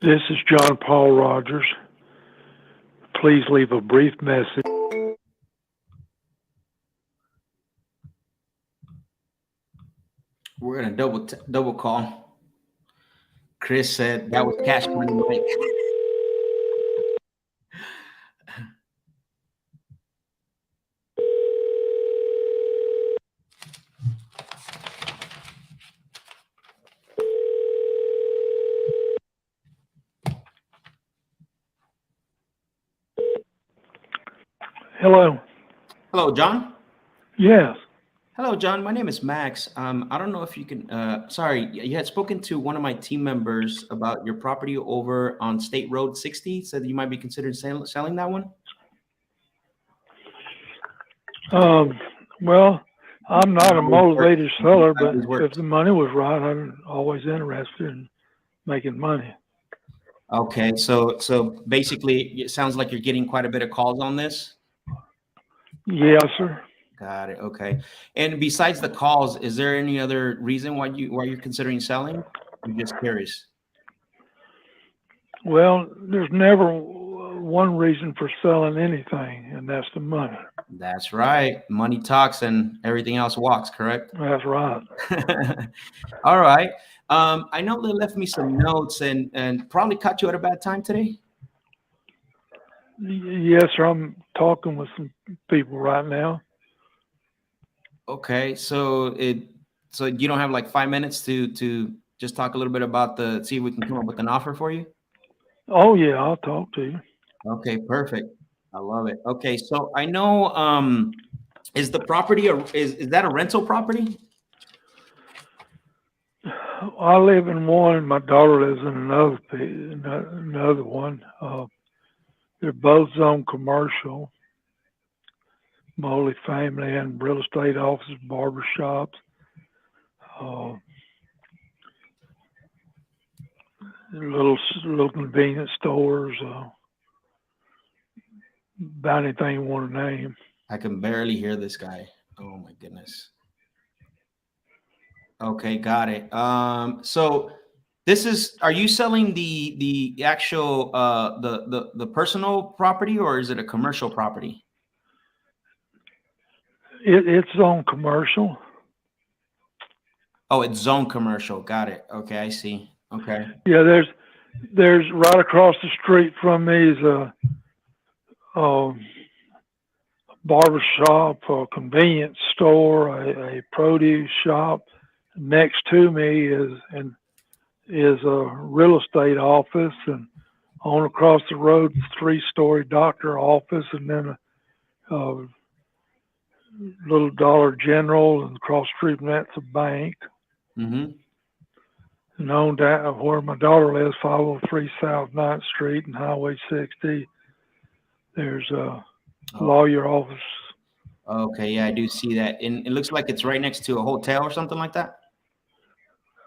This is John Paul Rogers. Please leave a brief message. We're gonna double call. Chris said that was Cash Money Mike. Hello. Hello, John. Yes. Hello, John. My name is Max. I don't know if you can. Sorry, you had spoken to one of my team members about your property over on State Road 60. Said that you might be considering selling that one. Well, I'm not a motivated seller, but Always works. if the money was right, I'm always interested in making money. Okay, so basically, it sounds like you're getting quite a bit of calls on this. Yes, sir. Got it. Okay. And besides the calls, is there any other reason why you're considering selling? I'm just curious. Well, there's never one reason for selling anything, and that's the money. That's right. Money talks and everything else walks, correct? That's right. All right. I know they left me some notes and probably caught you at a bad time today. Yes, sir. I'm talking with some people right now. Okay. So you don't have like 5 minutes to just talk a little bit about see if we can come up with an offer for you? Oh, yeah, I'll talk to you. Okay, perfect. I love it. Okay, so I know, is the property, is that a rental property? I live in one, and my daughter lives in another one. They're both zone commercial, multi-family and real estate offices, barber shops, little convenience stores, about anything you want to name. I can barely hear this guy. Oh my goodness. Okay, got it. So are you selling the actual the personal property, or is it a commercial property? It's zone commercial. Oh, it's zone commercial. Got it. Okay, I see. Okay. Yeah, there's right across the street from me is a barber shop, a convenience store, a produce shop. Next to me is a real estate office, and on across the road, 3-story doctor office, and then a little Dollar General, and across the street from that's a bank. Mm-hmm. And on down where my daughter lives, 503 South 9th Street and Highway 60, there's a lawyer office. Okay, yeah, I do see that. And it looks like it's right next to a hotel or something like that.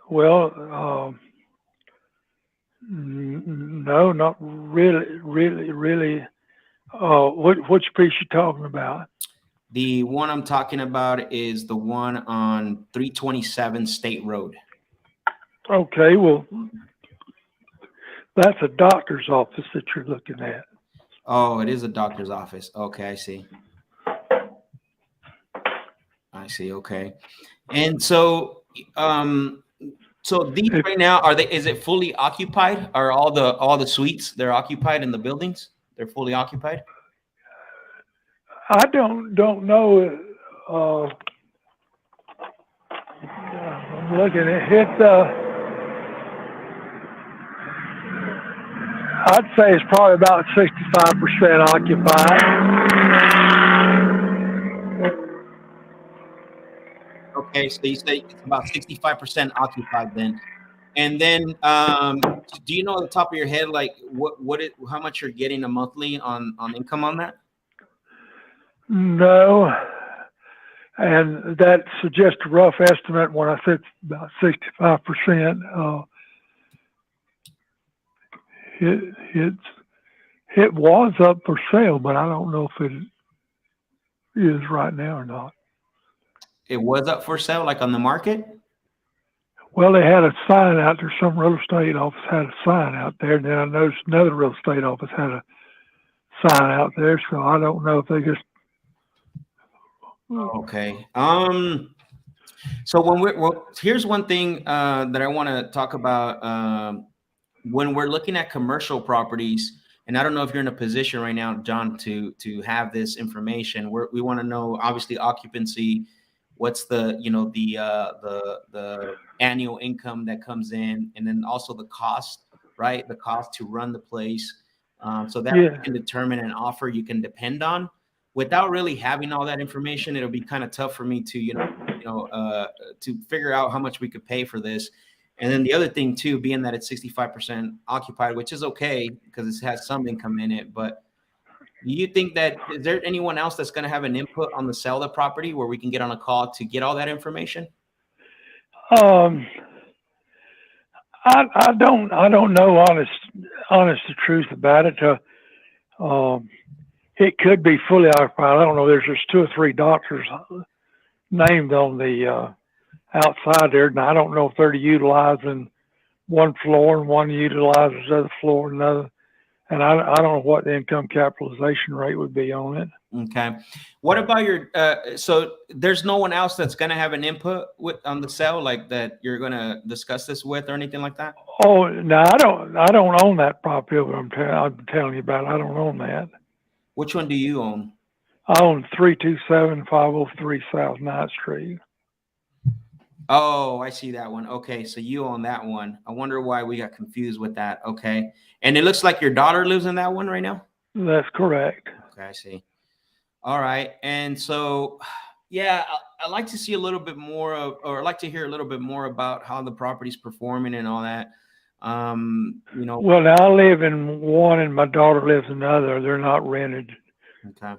Well, no, not really. Which piece you talking about? The one I'm talking about is the one on 327 State Road. Okay, well, that's a doctor's office that you're looking at. Oh, it is a doctor's office. Okay, I see. Okay. And so, so these right now, is it fully occupied? Are all the suites, they're occupied in the buildings? They're fully occupied? I don't know. I'm looking at it. I'd say it's probably about 65% occupied. Okay, so you say it's about 65% occupied then. And then, do you know on the top of your head, like how much you're getting a monthly on income on that? No, and that suggests a rough estimate when I said about 65%. It was up for sale, but I don't know if it is right now or not. It was up for sale, like on the market? Well, they had a sign out there. Some real estate office had a sign out there. And then I noticed another real estate office had a sign out there. So I don't know if they just. Okay. So here's one thing that I want to talk about. When we're looking at commercial properties, and I don't know if you're in a position right now, John, to have this information. We want to know, obviously, occupancy. What's the the annual income that comes in, and then also the cost, right? The cost to run the place, so that you can determine an offer you can depend on. Without really having all that information, it'll be kind of tough for me to to figure out how much we could pay for this. And then the other thing too, being that it's 65% occupied, which is okay because it has some income in it, but do you think that is there anyone else that's going to have an input on the sale of the property where we can get on a call to get all that information? I don't know honest the truth about it. It could be fully occupied. I don't know. There's just 2 or 3 doctors named on the outside there, and I don't know if they're utilizing one floor and one utilizes the other floor and another. And I don't know what the income capitalization rate would be on it. Okay. What about your, so there's no one else that's going to have an input on the sale, like that you're going to discuss this with or anything like that? Oh, no, I don't own that property that I'm telling you about. I don't own that. Which one do you own? I own 327-503 South 9th Street. Oh, I see that one. Okay, so you own that one. I wonder why we got confused with that. Okay. And it looks like your daughter lives in that one right now? That's correct. Okay, I see. All right. And so, yeah, I'd like to see a little bit more of, or I'd like to hear a little bit more about how the property's performing and all that. Well, now I live in one and my daughter lives in the other. They're not rented. Okay.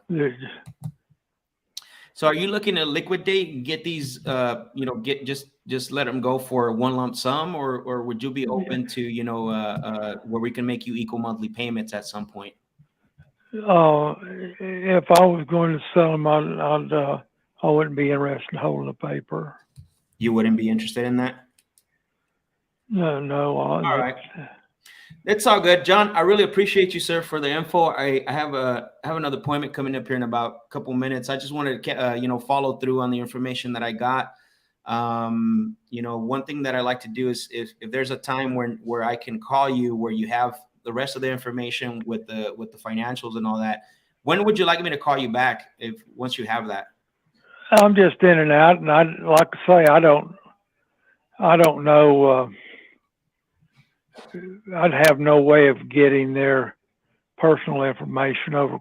So are you looking to liquidate and get these, get just let them go for one lump sum, or would you be open to, where we can make you equal monthly payments at some point? If I was going to sell them, I wouldn't be interested in holding the paper. You wouldn't be interested in that? No. All right. It's all good, John. I really appreciate you, sir, for the info. I have another appointment coming up here in about a couple minutes. I just wanted to, follow through on the information that I got. One thing that I like to do is if there's a time where I can call you, where you have the rest of the information with the financials and all that. When would you like me to call you back once you have that? I'm just in and out, and like I say, I don't know. I'd have no way of getting their personal information over.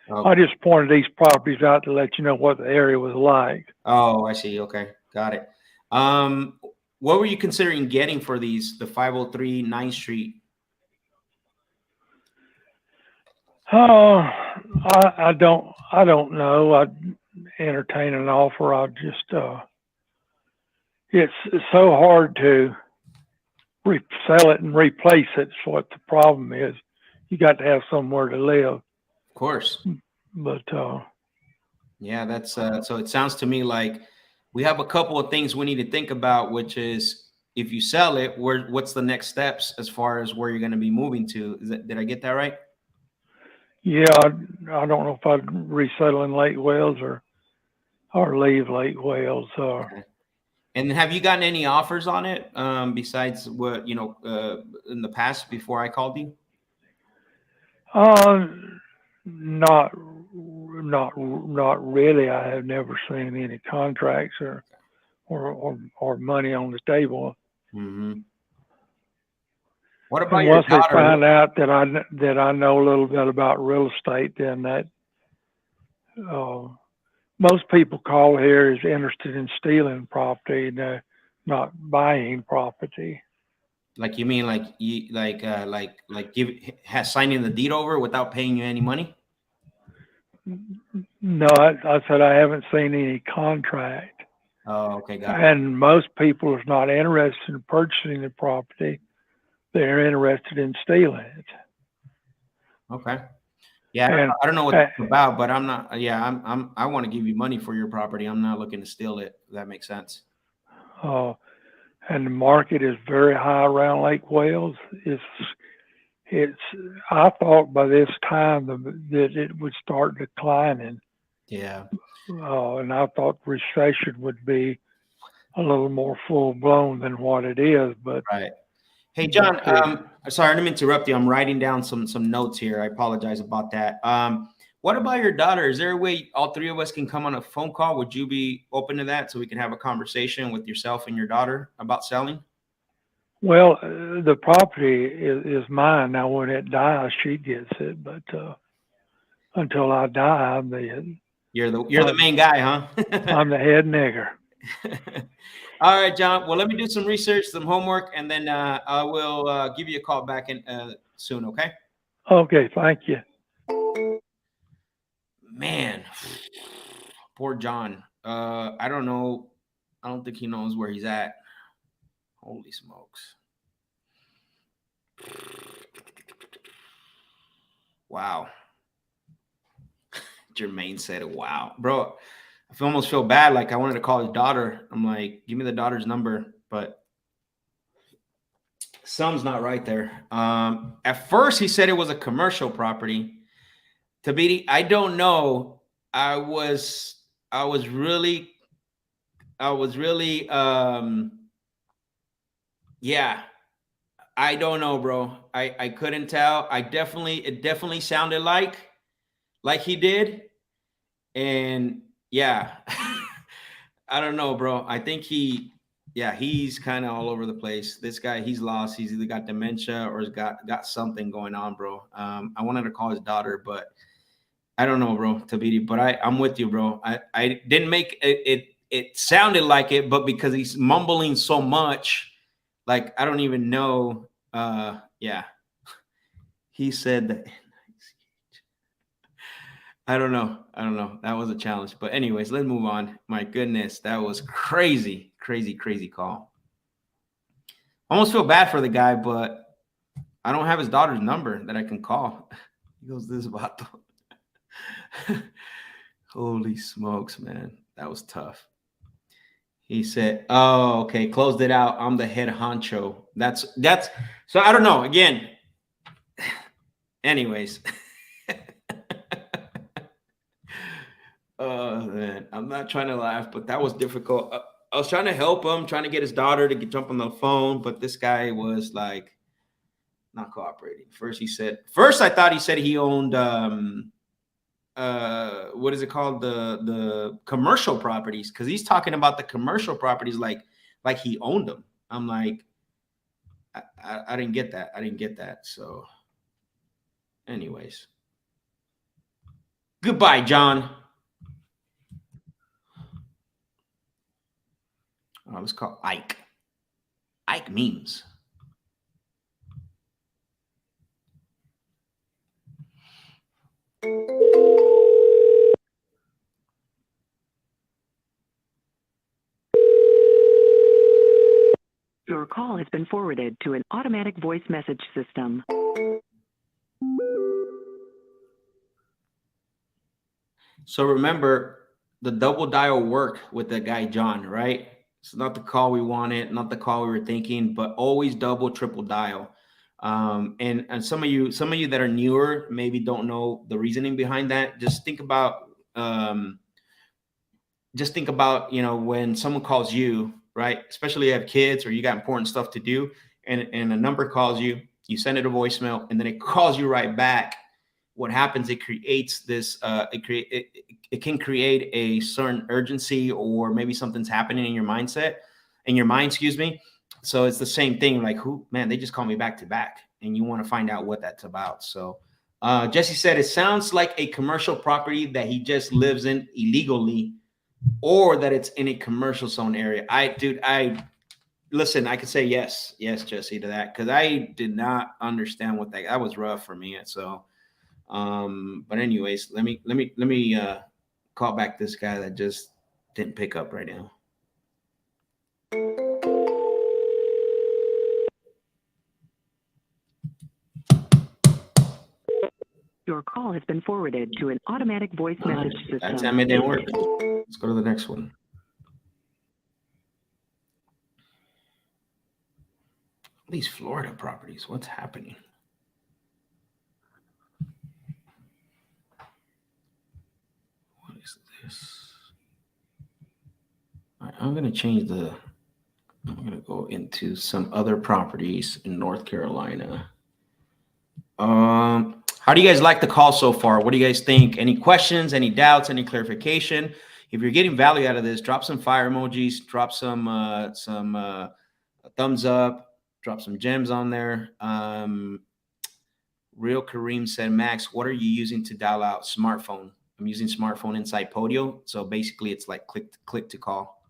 Okay. I just pointed these properties out to let you know what the area was like. Oh, I see. Okay, got it. What were you considering getting for the 503 9th Street? I don't know. I'd entertain an offer. I just it's so hard to resell it and replace it. So what the problem is, you got to have somewhere to live. Of course. But yeah, that's so it sounds to me like we have a couple of things we need to think about, which is if you sell it, what's the next steps as far as where you're going to be moving to? Did I get that right? Yeah, I don't know if I'd resettle in Lake Wales or leave Lake Wales. Okay. And have you gotten any offers on it besides what in the past before I called you? Not really. I have never seen any contracts or money on the table. Mm-hmm. What about your once daughter? They find out that I know a little bit about real estate, then that most people call here is interested in stealing property, not buying property. Like you mean signing the deed over without paying you any money? No, I said I haven't seen any contract. Oh, okay, got it. And most people are not interested in purchasing the property. They're interested in stealing it. Okay. Yeah, I don't know what it's about, but I'm not. Yeah, I want to give you money for your property. I'm not looking to steal it. If that makes sense. and the market is very high around Lake Wales. It's. I thought by this time that it would start declining, Yeah. and I thought recession would be a little more full blown than what it is. But Right. Hey, John, sorry, I didn't mean to interrupt you. I'm writing down some notes here. I apologize about that. What about your daughter? Is there a way all three of us can come on a phone call? Would you be open to that so we can have a conversation with yourself and your daughter about selling? well, the property is mine now. When it dies, she gets it. But until I die, You're the main guy, huh? I'm the head nigger. All right, John. Well, let me do some research, some homework, and then I will give you a call back soon. Okay? Okay, thank you. Man, poor John. I don't know. I don't think he knows where he's at. Holy smokes. Wow. Jermaine said, wow. Bro, I almost feel bad. Like I wanted to call his daughter. I'm like, give me the daughter's number. But something's not right there. At first, he said it was a commercial property. Tabiti, I don't know. I was really yeah. I don't know, bro. I couldn't tell. It definitely sounded like he did. And yeah, I don't know, bro. I think he's kind of all over the place. This guy, he's lost. He's either got dementia or has got something going on, bro. I wanted to call his daughter, but I don't know, bro, Tabiti, but I'm with you, bro. I didn't make it. It sounded like it, but because he's mumbling so much, like I don't even know. Yeah, he said that. I don't know. That was a challenge, but anyways, let's move on. My goodness, that was crazy call. Almost feel bad for the guy, but I don't have his daughter's number that I can call. He goes, "This about the." Holy smokes, man, that was tough. He said, "Oh, okay, closed it out. I'm the head honcho." That's so I don't know. Again, anyways. Oh man, I'm not trying to laugh, but that was difficult. I was trying to help him, trying to get his daughter to jump on the phone, but this guy was like not cooperating. First I thought he said he owned what is it called, the commercial properties, because he's talking about the commercial properties like he owned them. I'm like, I didn't get that. So anyways, goodbye, John. Oh, it's called Ike memes. Your call has been forwarded to an automatic voice message system. So remember, the double dial worked with the guy John, right? It's not the call we wanted, not the call we were thinking, but always double, triple dial. And some of you that are newer maybe don't know the reasoning behind that. Just think about when someone calls you, right? Especially if you have kids or you got important stuff to do, and a number calls you, you send it a voicemail, and then it calls you right back. What happens? It creates this. It can create a certain urgency, or maybe something's happening in your mind. Excuse me. So it's the same thing. Like, they just call me back to back, and you want to find out what that's about. So Jesse said it sounds like a commercial property that he just lives in illegally, or that it's in a commercial zone area. Listen, I could say yes, Jesse, to that, because I did not understand what that was rough for me. So. But anyways, let me call back this guy that just didn't pick up right now. Your call has been forwarded to an automatic voice message system. That time it didn't work. Let's go to the next one. These Florida properties, what's happening? What is this? All right, I'm going to change I'm going to go into some other properties in North Carolina. How do you guys like the call so far? What do you guys think? Any questions, any doubts, any clarification? If you're getting value out of this, drop some fire emojis, drop some thumbs up, drop some gems on there. Real Kareem said, Max, what are you using to dial out? Smartphone. I'm using smartphone inside Podio. So basically it's like click to call.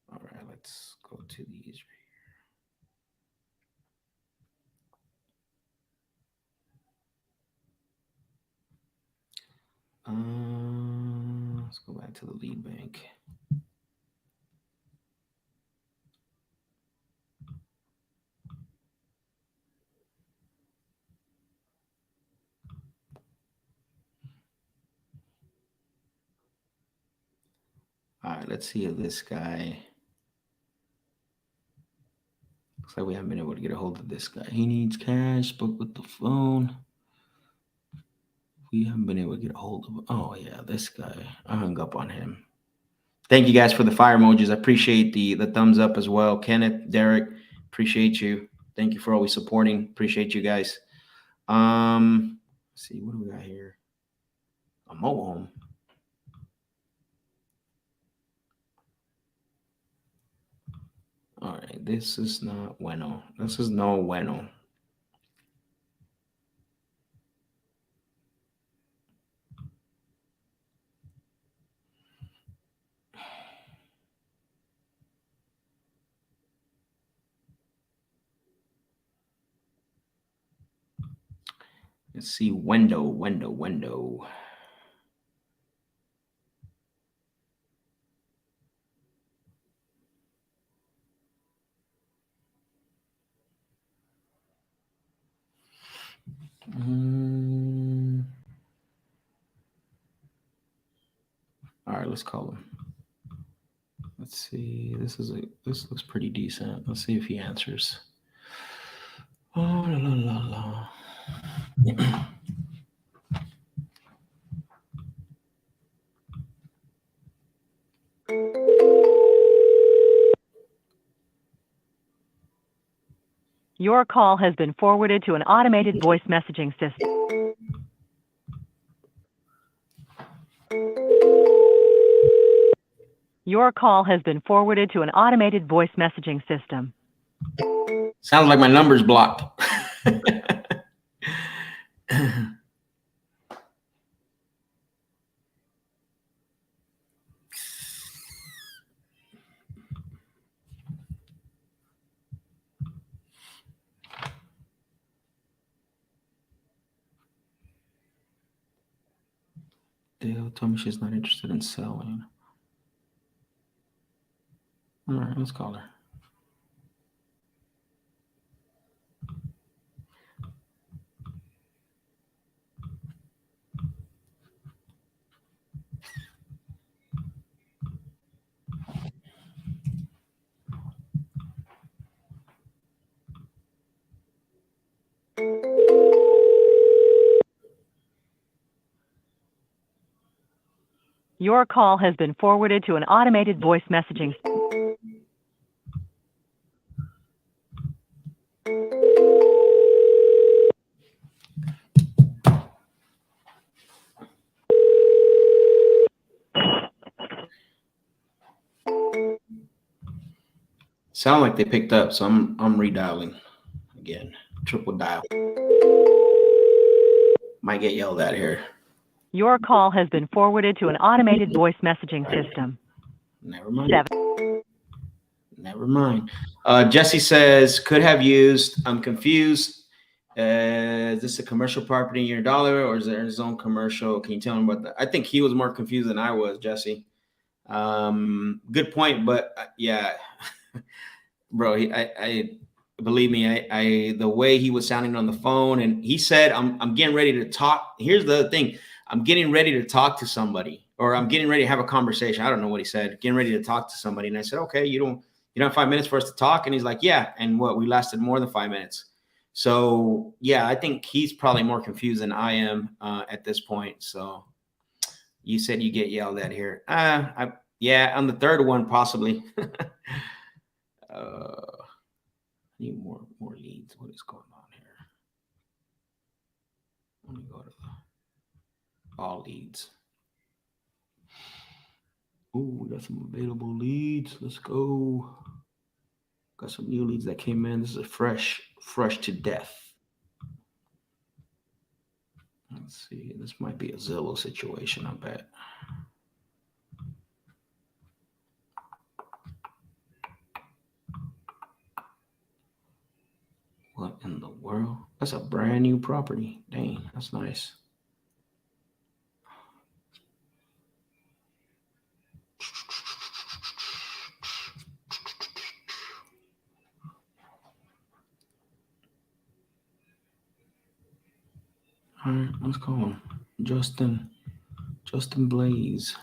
All right, let's go to these right here. Let's go back to the lead bank. All right, let's see if this guy. Looks like we haven't been able to get a hold of this guy. He needs cash, spoke with the phone. We haven't been able to get a hold of him. Oh, yeah, this guy. I hung up on him. Thank you guys for the fire emojis. I appreciate the thumbs up as well. Kenneth, Derek, appreciate you. Thank you for always supporting. Appreciate you guys. Let's see, what do we got here? A mobile home. All right, this is not bueno. This is no bueno. Let's see, window. All right, let's call him. Let's see. This looks pretty decent. Let's see if he answers. Oh, la la la. Your call has been forwarded to an automated voice messaging system. Your call has been forwarded to an automated voice messaging system. Sounds like my number's blocked. Dale told me she's not interested in selling. All right, let's call her. Your call has been forwarded to an automated voice messaging. Sound like they picked up, so I'm redialing again. Triple dial. Might get yelled at here. Your call has been forwarded to an automated voice messaging system. Never mind. Never mind. Jesse says, could have used. I'm confused. Is this a commercial property in your dollar, or is there his own commercial? Can you tell him about that? I think he was more confused than I was, Jesse. Good point, but yeah, bro. I believe me. The way he was sounding on the phone, and he said, "I'm getting ready to talk." Here's the thing: I'm getting ready to talk to somebody. or I'm getting ready to have a conversation. I don't know what he said. Getting ready to talk to somebody, and I said, okay, you don't have 5 minutes for us to talk, and he's like, yeah. And what, we lasted more than 5 minutes. So yeah, I think he's probably more confused than I am at this point. So you said you get yelled at here. Yeah, on the third one possibly. Need more leads. What is going on here? Let me go to all leads. Oh, we got some available leads. Let's go. Got some new leads that came in. This is a fresh to death. Let's see. This might be a Zillow situation, I bet. What in the world? That's a brand new property. Dang, that's nice. All right, let's call him Justin Blaze.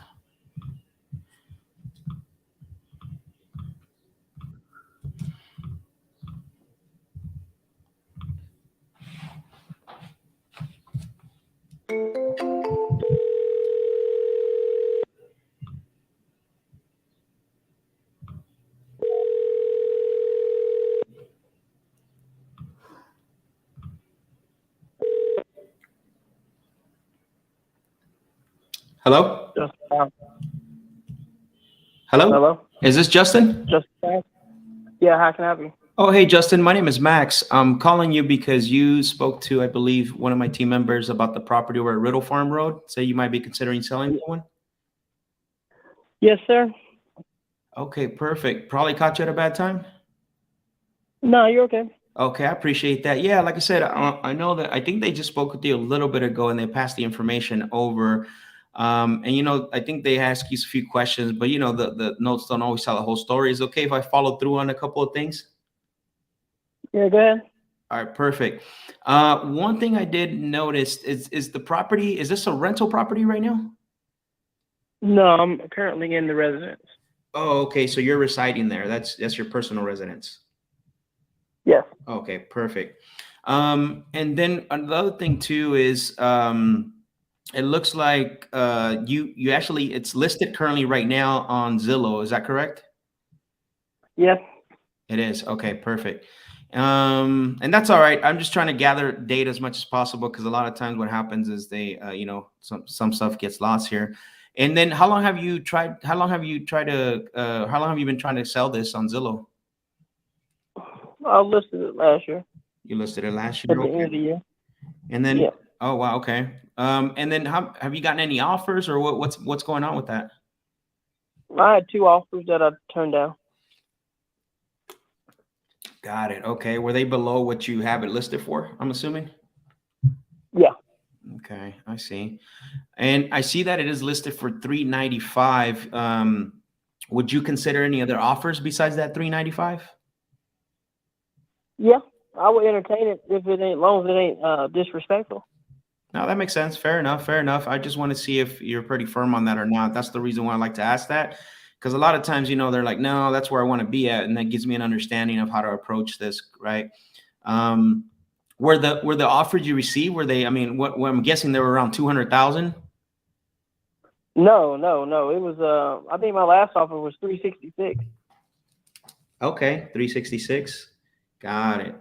Hello? Hello? Hello? Is this Justin? Yeah, how can I help you? Oh, hey, Justin. My name is Max. I'm calling you because you spoke to, I believe, one of my team members about the property over at Riddle Farm Road. Say you might be considering selling one. Yes, sir. Okay, perfect. Probably caught you at a bad time. No, you're okay. Okay, I appreciate that. Yeah, like I said, I know that I think they just spoke with you a little bit ago and they passed the information over. And I think they ask you a few questions, but the notes don't always tell the whole story. Is it okay if I follow through on a couple of things? Yeah, go ahead. All right, perfect. One thing I did notice is the property, is this a rental property right now? No, I'm currently in the residence. Oh, okay. So you're residing there. That's your personal residence. Yes. Okay, perfect. And then another thing too is it looks like you actually, it's listed currently right now on Zillow. Is that correct? Yes. It is. Okay, perfect. And that's all right. I'm just trying to gather data as much as possible because a lot of times what happens is they, some stuff gets lost here. And then how long have you been trying to sell this on Zillow? I listed it last year. You listed it last At year. the end of the year. And then, yeah. Oh, wow. Okay. And then have you gotten any offers or what's going on with that? I had 2 offers that I turned down. Got it. Okay. Were they below what you have it listed for, I'm assuming? Yeah. Okay, I see. And I see that it is listed for $395. Would you consider any other offers besides that $395? Yeah, I would entertain it if it ain't, long as it ain't disrespectful. No, that makes sense. Fair enough. Fair enough. I just want to see if you're pretty firm on that or not. That's the reason why I like to ask that. Because a lot of times, they're like, no, that's where I want to be at. And that gives me an understanding of how to approach this, right? Were the offers you received, were they, what I'm guessing they were around 200,000? No. It was I think my last offer was 366. Okay, 366. Got it.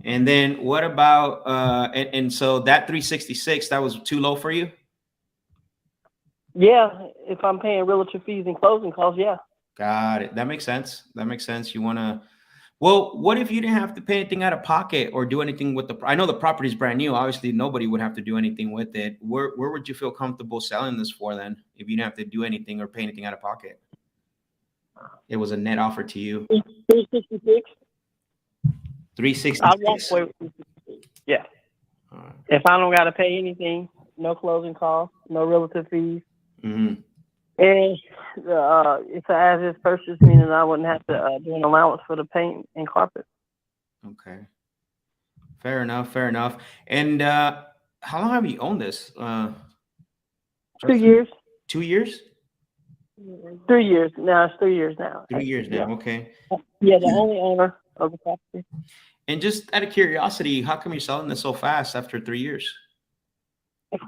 And then what about and so that 366, that was too low for you? Yeah, if I'm paying realtor fees and closing costs, yeah. Got it. That makes sense. You want to, well, what if you didn't have to pay anything out of pocket or do anything with I know the property's brand new. Obviously, nobody would have to do anything with it. Where would you feel comfortable selling this for then if you didn't have to do anything or pay anything out of pocket? It was a net offer to you. 366. 366. I walk away with 366. Yeah. Right. If I don't got to pay anything, no closing costs, no realtor fees. Mm-hmm. And it's an as-is purchase, meaning I wouldn't have to do an allowance for the paint and carpet. Okay. Fair enough. And how long have you owned this? 2 years. 2 years? 3 years now. It's 3 years now. 3 years now. Yeah. Okay. Yeah, the only owner of the property. And just out of curiosity, how come you're selling this so fast after 3 years?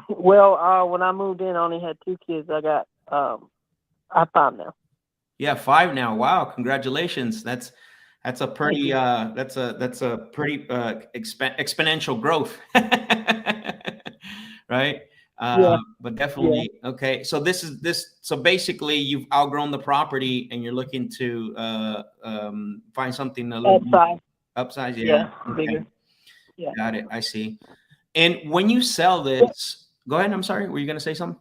Well, when I moved in, I only had 2 kids. I got I 5 now. Yeah, 5 now. Wow, congratulations. That's a pretty that's a pretty exponential growth. Right? Yeah. But definitely okay. So so basically you've outgrown the property and you're looking to find something a little upsize. Yeah, Okay. bigger. Yeah. Got it. I see. And when you sell this, go ahead. I'm sorry. Were you going to say something?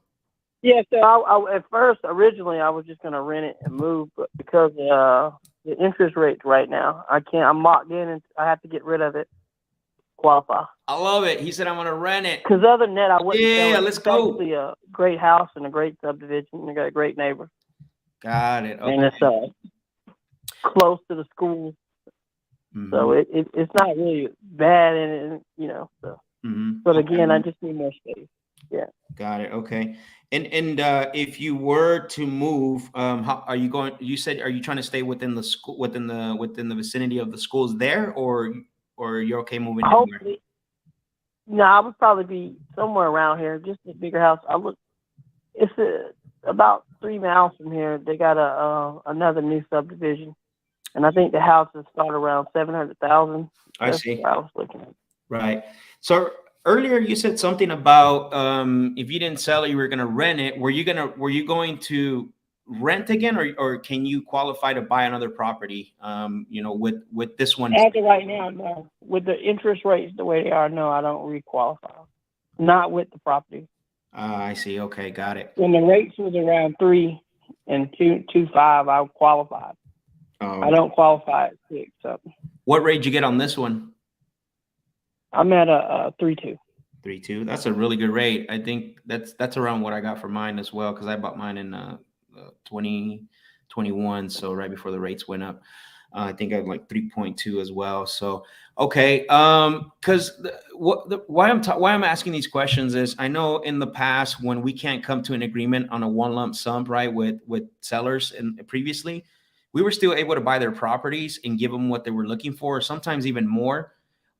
Yeah, so I at first, originally, I was just going to rent it and move, but because the interest rates right now, I can't. I'm locked in, and I have to get rid of it. Qualify. I love it. He said, "I'm going to rent it." Because other than that, I wouldn't sell it. Yeah, let's go. It's actually a great house and a great subdivision. You got a great neighbor. Got it. Okay. And it's close to the school, so it's not really bad, and you know. So, but again, I just need more space. Yeah. Got it. Okay. And if you were to move, how are you going? You said, are you trying to stay within the school, within the vicinity of the schools there, or you're okay moving anywhere? Hopefully. No, I would probably be somewhere around here, just a bigger house. It's about 3 miles from here. They got another new subdivision, and I think the houses start around 700,000. I see. What I was looking at. Right. So earlier you said something about if you didn't sell it, you were going to rent it. Were you going to rent again, or can you qualify to buy another property? With this one. As of right now, no. With the interest rates the way they are, no, I don't re-qualify. Not with the property. I see. Okay, got it. When the rates was around 3 and 2.25, I qualified. I don't qualify at 6. So. What rate did you get on this one? I'm at a 3.2. 3.2. That's a really good rate. I think that's around what I got for mine as well, because I bought mine in 2021, so right before the rates went up. I think I had like 3.2 as well. So okay, because why I'm asking these questions is I know in the past when we can't come to an agreement on a one lump sum, right, with sellers and previously, we were still able to buy their properties and give them what they were looking for, sometimes even more.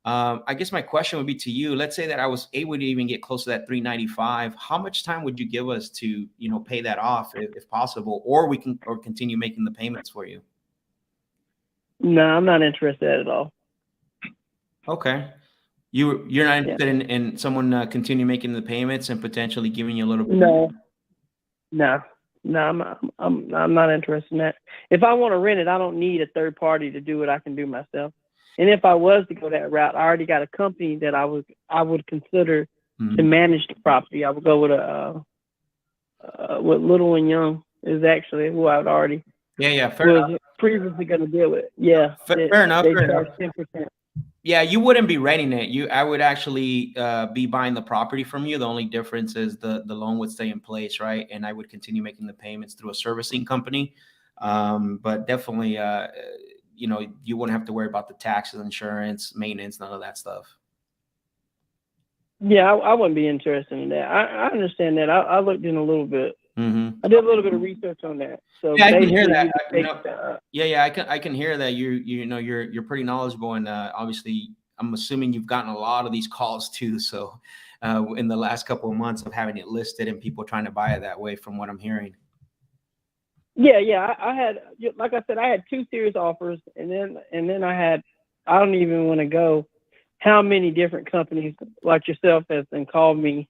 I guess my question would be to you. Let's say that I was able to even get close to that 395. How much time would you give us to, pay that off if possible, or continue making the payments for you? No, I'm not interested at all. Okay. You're not interested in someone continue making the payments and potentially giving you a little bit? No, I'm not interested in that. If I want to rent it, I don't need a third party to do what I can do myself. And if I was to go that route, I already got a company that I would consider to manage the property. I would go with with Little and Young is actually who I would already fair enough. Previously going to deal with. Yeah, fair enough. They charge 10%. Yeah, you wouldn't be renting it. I would actually be buying the property from you. The only difference is the loan would stay in place, right? And I would continue making the payments through a servicing company. But definitely, you wouldn't have to worry about the taxes, insurance, maintenance, none of that stuff. Yeah, I wouldn't be interested in that. I understand that. I looked in a little bit. I did a little bit of research on that. So yeah, I can hear that. I can hear that. You're pretty knowledgeable, and obviously, I'm assuming you've gotten a lot of these calls too. So, in the last couple of months of having it listed and people trying to buy it that way, from what I'm hearing. Yeah. I had, like I said, I had 2 serious offers, and then I don't even want to go how many different companies like yourself has been called me.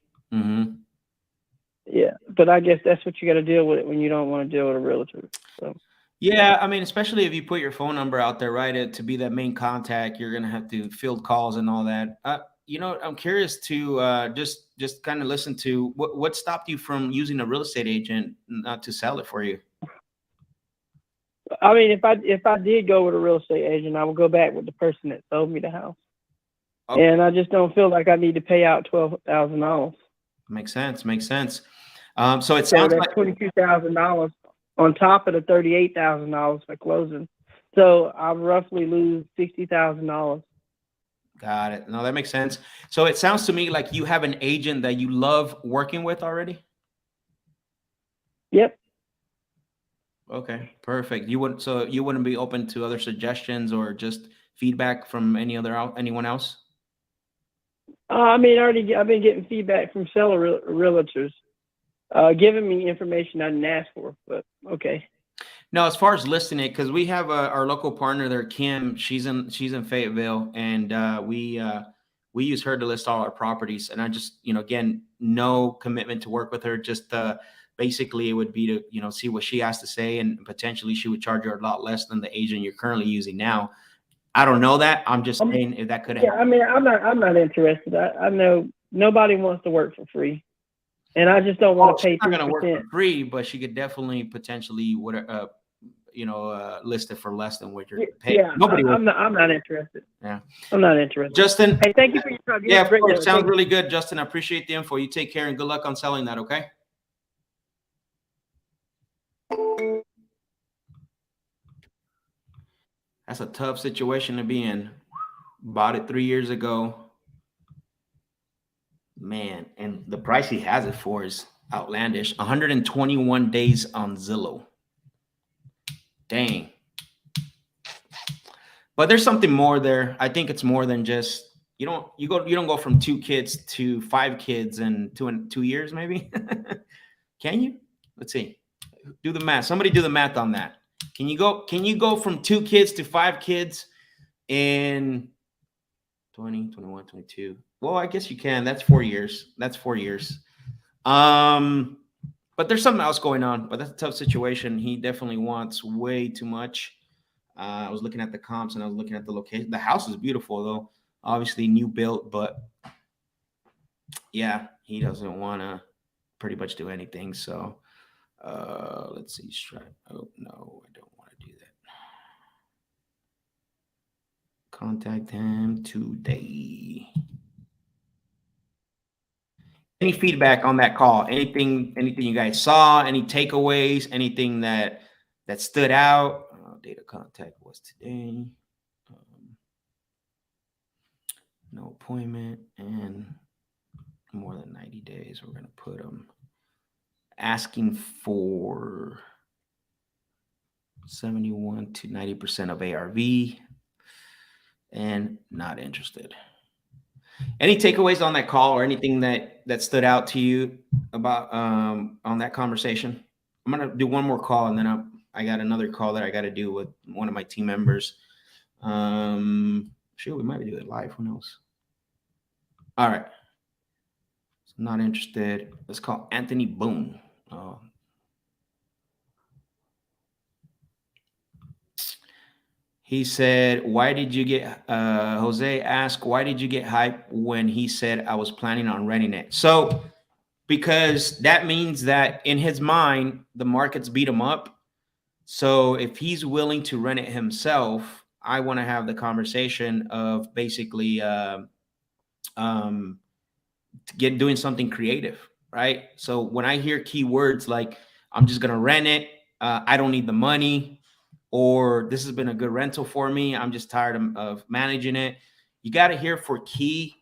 Yeah, but I guess that's what you got to deal with when you don't want to deal with a realtor. So. Yeah, I mean, especially if you put your phone number out there, right, to be that main contact, you're gonna have to field calls and all that. I'm curious to just kind of listen to what stopped you from using a real estate agent not to sell it for you. I mean, if I did go with a real estate agent, I would go back with the person that sold me the house. Okay. And I just don't feel like I need to pay out $12,000. Makes sense. So it sounds like $22,000 on top of the $38,000 for closing. So I roughly lose $60,000. Got it. No, that makes sense. So it sounds to me like you have an agent that you love working with already. Yep. Okay, perfect. You wouldn't be open to other suggestions or just feedback from anyone else? I mean, I've been getting feedback from seller realtors, giving me information I didn't ask for. But okay. No, as far as listing it, because we have our local partner there, Kim. She's in Fayetteville, and we use her to list all our properties. And I just, again, no commitment to work with her. Just basically, it would be to see what she has to say, and potentially she would charge you a lot less than the agent you're currently using now. I don't know that. I'm just saying if that could happen. Yeah, I mean, I'm not interested. I know nobody wants to work for free, and I just don't want to pay 3%. She's not going to work for free, but she could definitely potentially list it for less than what you're paying. Yeah, I'm not interested. Yeah, I'm not interested. Justin, hey, thank you for your time. Yeah, of course. Sounds really good, Justin. I appreciate the info. You take care and good luck on selling that. Okay. That's a tough situation to be in. Bought it 3 years ago. Man, and the price he has it for is outlandish. 121 days on Zillow. Dang. But there's something more there. I think it's more than just you don't go from 2 kids to 5 kids in 2 years, maybe. Can you? Let's see. Do the math. Somebody do the math on that. Can you go from 2 kids to 5 kids in 20, 21, 22? Well, I guess you can. That's 4 years. But there's something else going on. But that's a tough situation. He definitely wants way too much. I was looking at the comps and I was looking at the location. The house is beautiful, though. Obviously new built, but yeah, he doesn't want to pretty much do anything. So let's see. Oh, no, I don't want to do that. Contact him today. Any feedback on that call? Anything you guys saw? Any takeaways? Anything that stood out? Data contact was today. No appointment and more than 90 days. We're going to put them asking for 71 to 90% of ARV and not interested. Any takeaways on that call or anything that stood out to you about on that conversation? I'm going to do one more call and then I got another call that I got to do with one of my team members. Shoot, we might do it live. Who knows? All right. So not interested. Let's call Anthony Boone. He said, why did you get, Jose asked, why did you get hype when he said I was planning on renting it? So, because that means that in his mind, the market's beat him up. So if he's willing to rent it himself, I want to have the conversation of basically doing something creative, right? So when I hear keywords like I'm just going to rent it, I don't need the money, or this has been a good rental for me, I'm just tired of managing it. You got to hear for key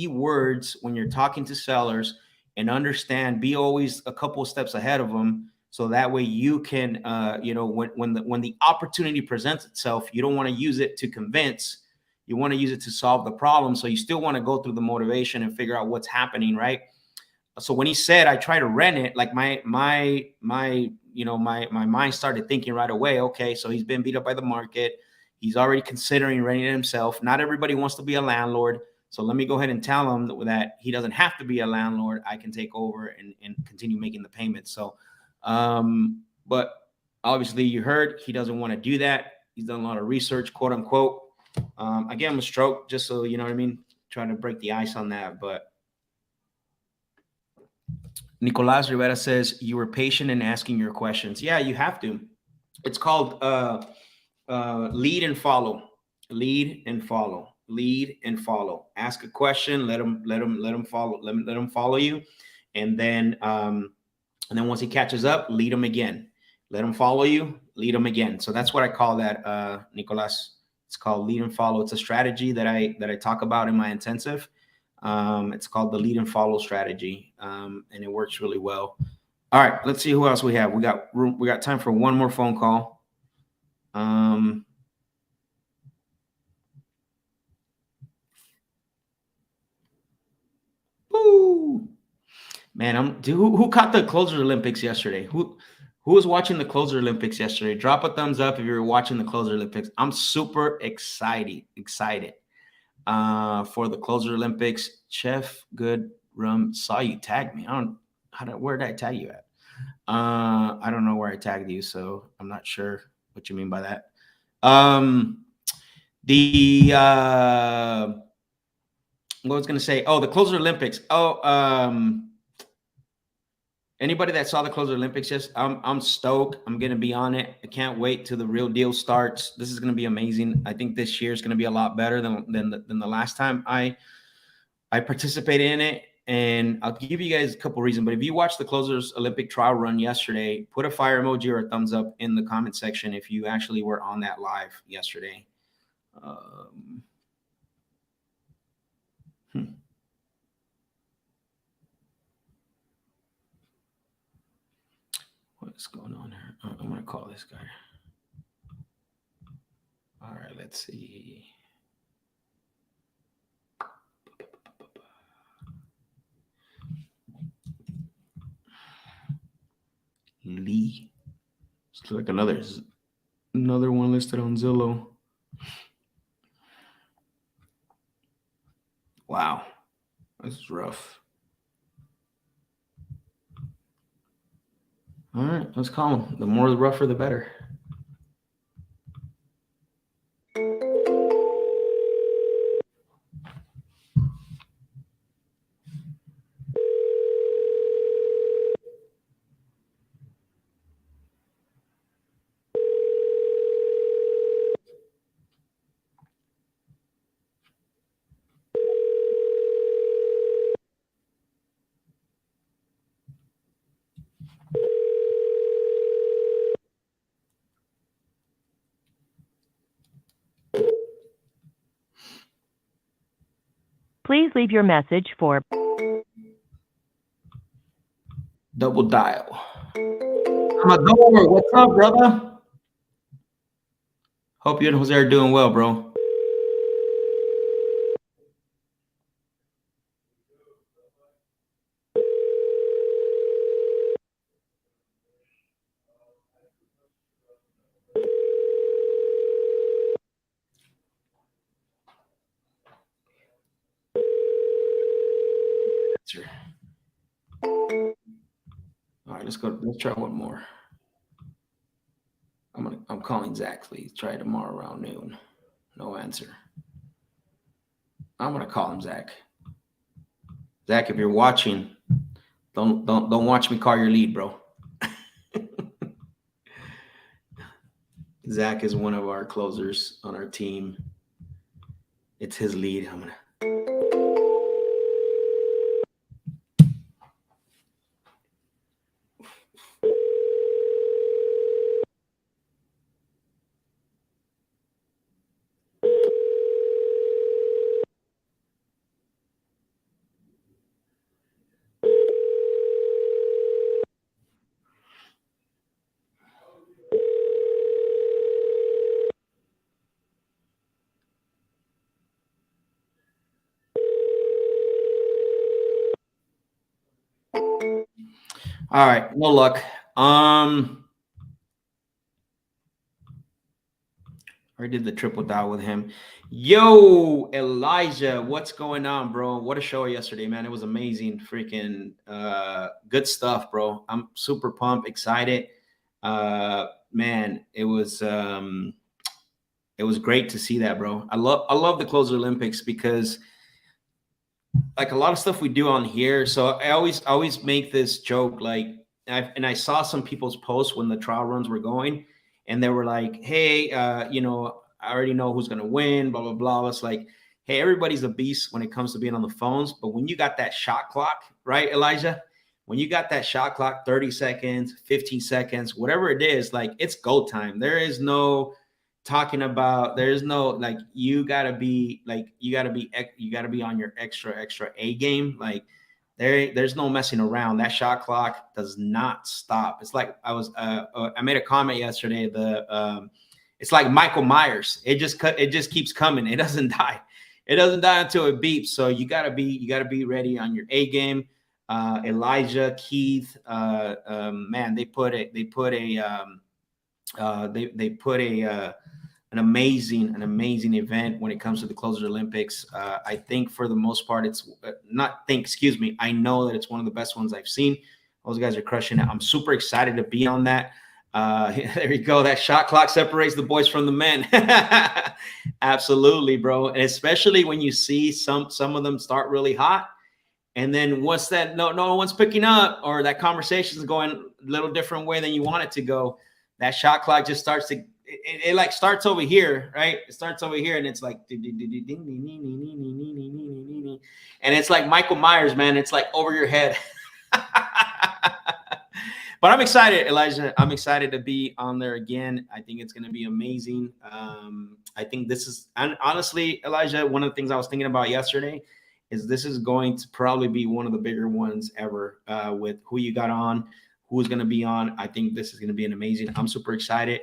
words when you're talking to sellers and understand, be always a couple of steps ahead of them. So that way you can, when the opportunity presents itself, you don't want to use it to convince. You want to use it to solve the problem. So you still want to go through the motivation and figure out what's happening, right? So when he said I try to rent it, like my mind started thinking right away. Okay, so he's been beat up by the market. He's already considering renting it himself. Not everybody wants to be a landlord. So let me go ahead and tell him that he doesn't have to be a landlord. I can take over and continue making the payments. So. But obviously you heard he doesn't want to do that. He's done a lot of research, quote unquote. I gave him a stroke just so, you know what I mean? Trying to break the ice on that. But Nicolas Rivera says you were patient in asking your questions. Yeah, you have to. It's called lead and follow. Lead and follow. Lead and follow. Ask a question. Let them follow you, and then once he catches up, lead him again. Let him follow you, lead him again. So that's what I call that, Nicolas. It's called lead and follow. It's a strategy that I talk about in my intensive. It's called the lead and follow strategy, and it works really well. All right, let's see who else we have. We got time for one more phone call. Woo. Man, who caught the Closer Olympics yesterday? Who was watching the Closer Olympics yesterday? Drop a thumbs up if you were watching the Closer Olympics. I'm super excited for the Closer Olympics. Chef Good Rum saw you tag me. Where did I tag you at? I don't know where I tagged you, so I'm not sure what you mean by that. What I was going to say, the Closer Olympics. Anybody that saw the Closer Olympics, yes, I'm stoked. I'm going to be on it. I can't wait till the real deal starts. This is going to be amazing. I think this year is going to be a lot better than the last time I participated in it. And I'll give you guys a couple reasons. But if you watched the Closers Olympic trial run yesterday, put a fire emoji or a thumbs up in the comment section if you actually were on that live yesterday. What's going on here? I'm going to call this guy. All right, let's see. Lee. Looks like another one listed on Zillow. Wow, this is rough. All right, let's call him. The more the rougher, the better. Please leave your message for Double dial. Amador, what's up, brother? Hope you and Jose are doing well, bro. All right, let's go. Let's try one more. I'm calling Zach, please. Try tomorrow around noon. No answer. I'm gonna call him Zach. Zach, if you're watching, don't watch me call your lead, bro. Zach is one of our closers on our team. It's his lead. I'm gonna. All right, no luck. I did the triple dial with him. Yo, Elijah, what's going on, bro? What a show yesterday, man. It was amazing. Freaking good stuff, bro. I'm super pumped, excited. Man, it was great to see that, bro. I love the Closer Olympics because like a lot of stuff we do on here. So I always make this joke, like, I saw some people's posts when the trial runs were going, and they were like, hey, I already know who's going to win, blah, blah, blah. It's like, hey, everybody's a beast when it comes to being on the phones. But when you got that shot clock, right, Elijah? When you got that shot clock, 30 seconds, 15 seconds, whatever it is, like, it's go time. There is no talking about, there's no, like, you gotta be on your extra A game. Like, There's no messing around. That shot clock does not stop. It's like I made a comment yesterday. It's like Michael Myers. It just keeps coming. It doesn't die. It doesn't die until it beeps. So you gotta be ready on your A game. Elijah, Keith, man, they put an amazing event when it comes to the Closers Olympics. I think for the most part, I know that it's one of the best ones I've seen. Those guys are crushing it. I'm super excited to be on that. There you go. That shot clock separates the boys from the men. Absolutely, bro. And especially when you see some of them start really hot. And then once that no one's picking up, or that conversation is going a little different way than you want it to go, that shot clock just starts to it like starts over here, right? It starts over here, and it's like, and it's like Michael Myers, man. It's like over your head. But I'm excited, Elijah. I'm excited to be on there again. I think it's going to be amazing. I think this is, and honestly, Elijah, one of the things I was thinking about yesterday is this is going to probably be one of the bigger ones ever, with who you got on, who's going to be on. I think this is going to be an amazing. I'm super excited.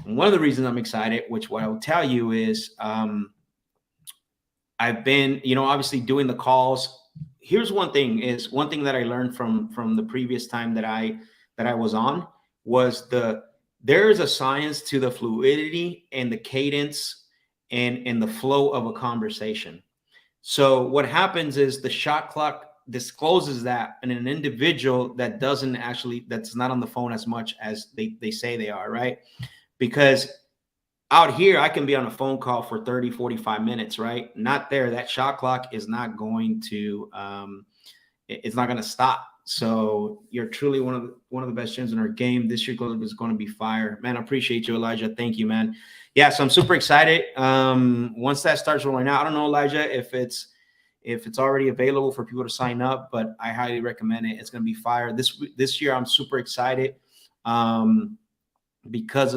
And one of the reasons I'm excited, which what I will tell you is, I've been, obviously doing the calls. Here's one thing that I learned from the previous time that I was on was there is a science to the fluidity and the cadence and the flow of a conversation. So what happens is the shot clock discloses that in an individual that's not on the phone as much as they say they are, right? Because out here, I can be on a phone call for 30, 45 minutes, right? Not there. That shot clock is not going to, it's not going to stop. So you're truly one of the best gyms in our game. This year is going to be fire. Man, I appreciate you, Elijah. Thank you, man. Yeah, so I'm super excited. Once that starts rolling out, I don't know, Elijah, if it's already available for people to sign up, but I highly recommend it. It's going to be fire. This year, I'm super excited. Because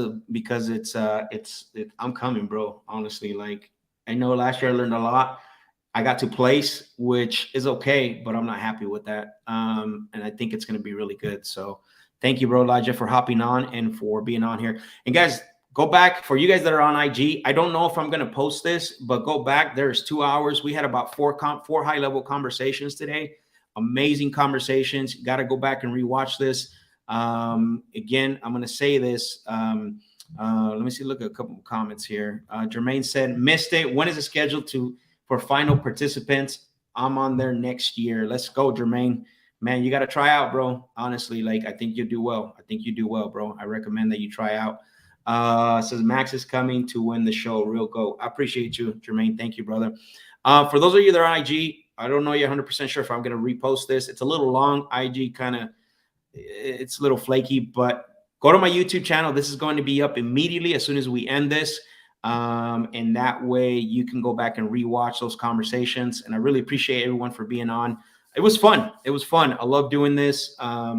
I'm coming, bro. Honestly, like, I know last year I learned a lot. I got to place, which is okay, but I'm not happy with that. And I think it's going to be really good. So thank you, bro, Elijah, for hopping on and for being on here. And guys, go back for you guys that are on IG. I don't know if I'm going to post this, but go back. There's 2 hours. We had about four high-level conversations today. Amazing conversations. You got to go back and rewatch this. Again, I'm going to say this. Let me see. Look at a couple of comments here. Jermaine said, missed it. When is it scheduled for final participants? I'm on there next year. Let's go, Jermaine. Man, you got to try out, bro. Honestly, like, I think you do well. Bro. I recommend that you try out. Says Max is coming to win the show. Real go. I appreciate you, Jermaine. Thank you, brother. For those of you that are on IG, I don't know you're 100% sure if I'm going to repost this. It's a little long. IG it's a little flaky, but go to my YouTube channel. This is going to be up immediately as soon as we end this. And that way you can go back and rewatch those conversations. And I really appreciate everyone for being on. It was fun. I love doing this.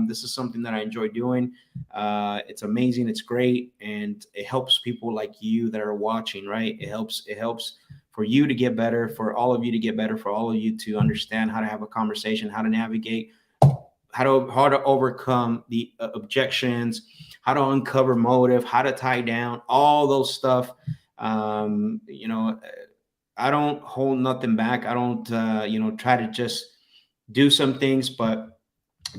This is something that I enjoy doing. It's amazing. It's great. And it helps people like you that are watching, right? It helps for you to get better, for all of you to get better, for all of you to understand how to have a conversation, how to navigate, how to overcome the objections, how to uncover motive, how to tie down, all those stuff. I don't hold nothing back. I don't, try to just do some things, but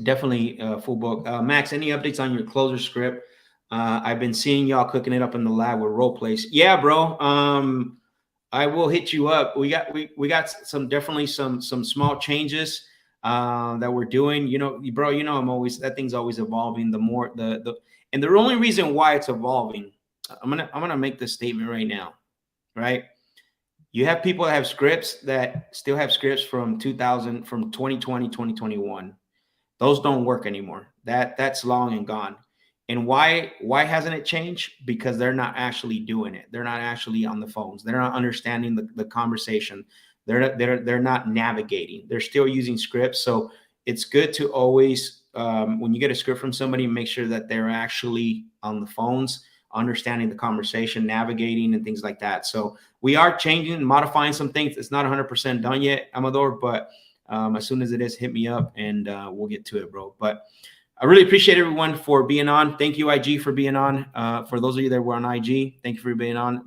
definitely full book. Max, any updates on your closer script? I've been seeing y'all cooking it up in the lab with role plays. Yeah, bro. I will hit you up. We got some small changes that we're doing, bro, that thing's always evolving. And the only reason why it's evolving, I'm gonna make this statement right now, right? You have people that have scripts that still have scripts from 2020, 2021. Those don't work anymore. That's long and gone. And why hasn't it changed? Because they're not actually doing it. They're not actually on the phones. They're not understanding the conversation. They're not navigating. They're still using scripts. So it's good to always, when you get a script from somebody, make sure that they're actually on the phones, understanding the conversation, navigating, and things like that. So we are changing and modifying some things. It's not 100% done yet, Amador, but As soon as it is, hit me up and we'll get to it, bro. But I really appreciate everyone for being on. Thank you, IG, for being on. For those of you that were on IG, thank you for being on.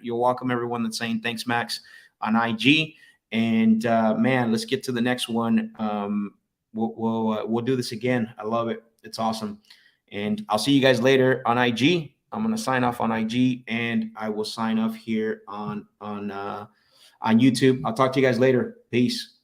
You're welcome, everyone that's saying thanks, Max, on IG. And man, let's get to the next one. We'll do this again. I love it. It's awesome. And I'll see you guys later on IG. I'm gonna sign off on IG, and I will sign off here on YouTube. I'll talk to you guys later. Peace.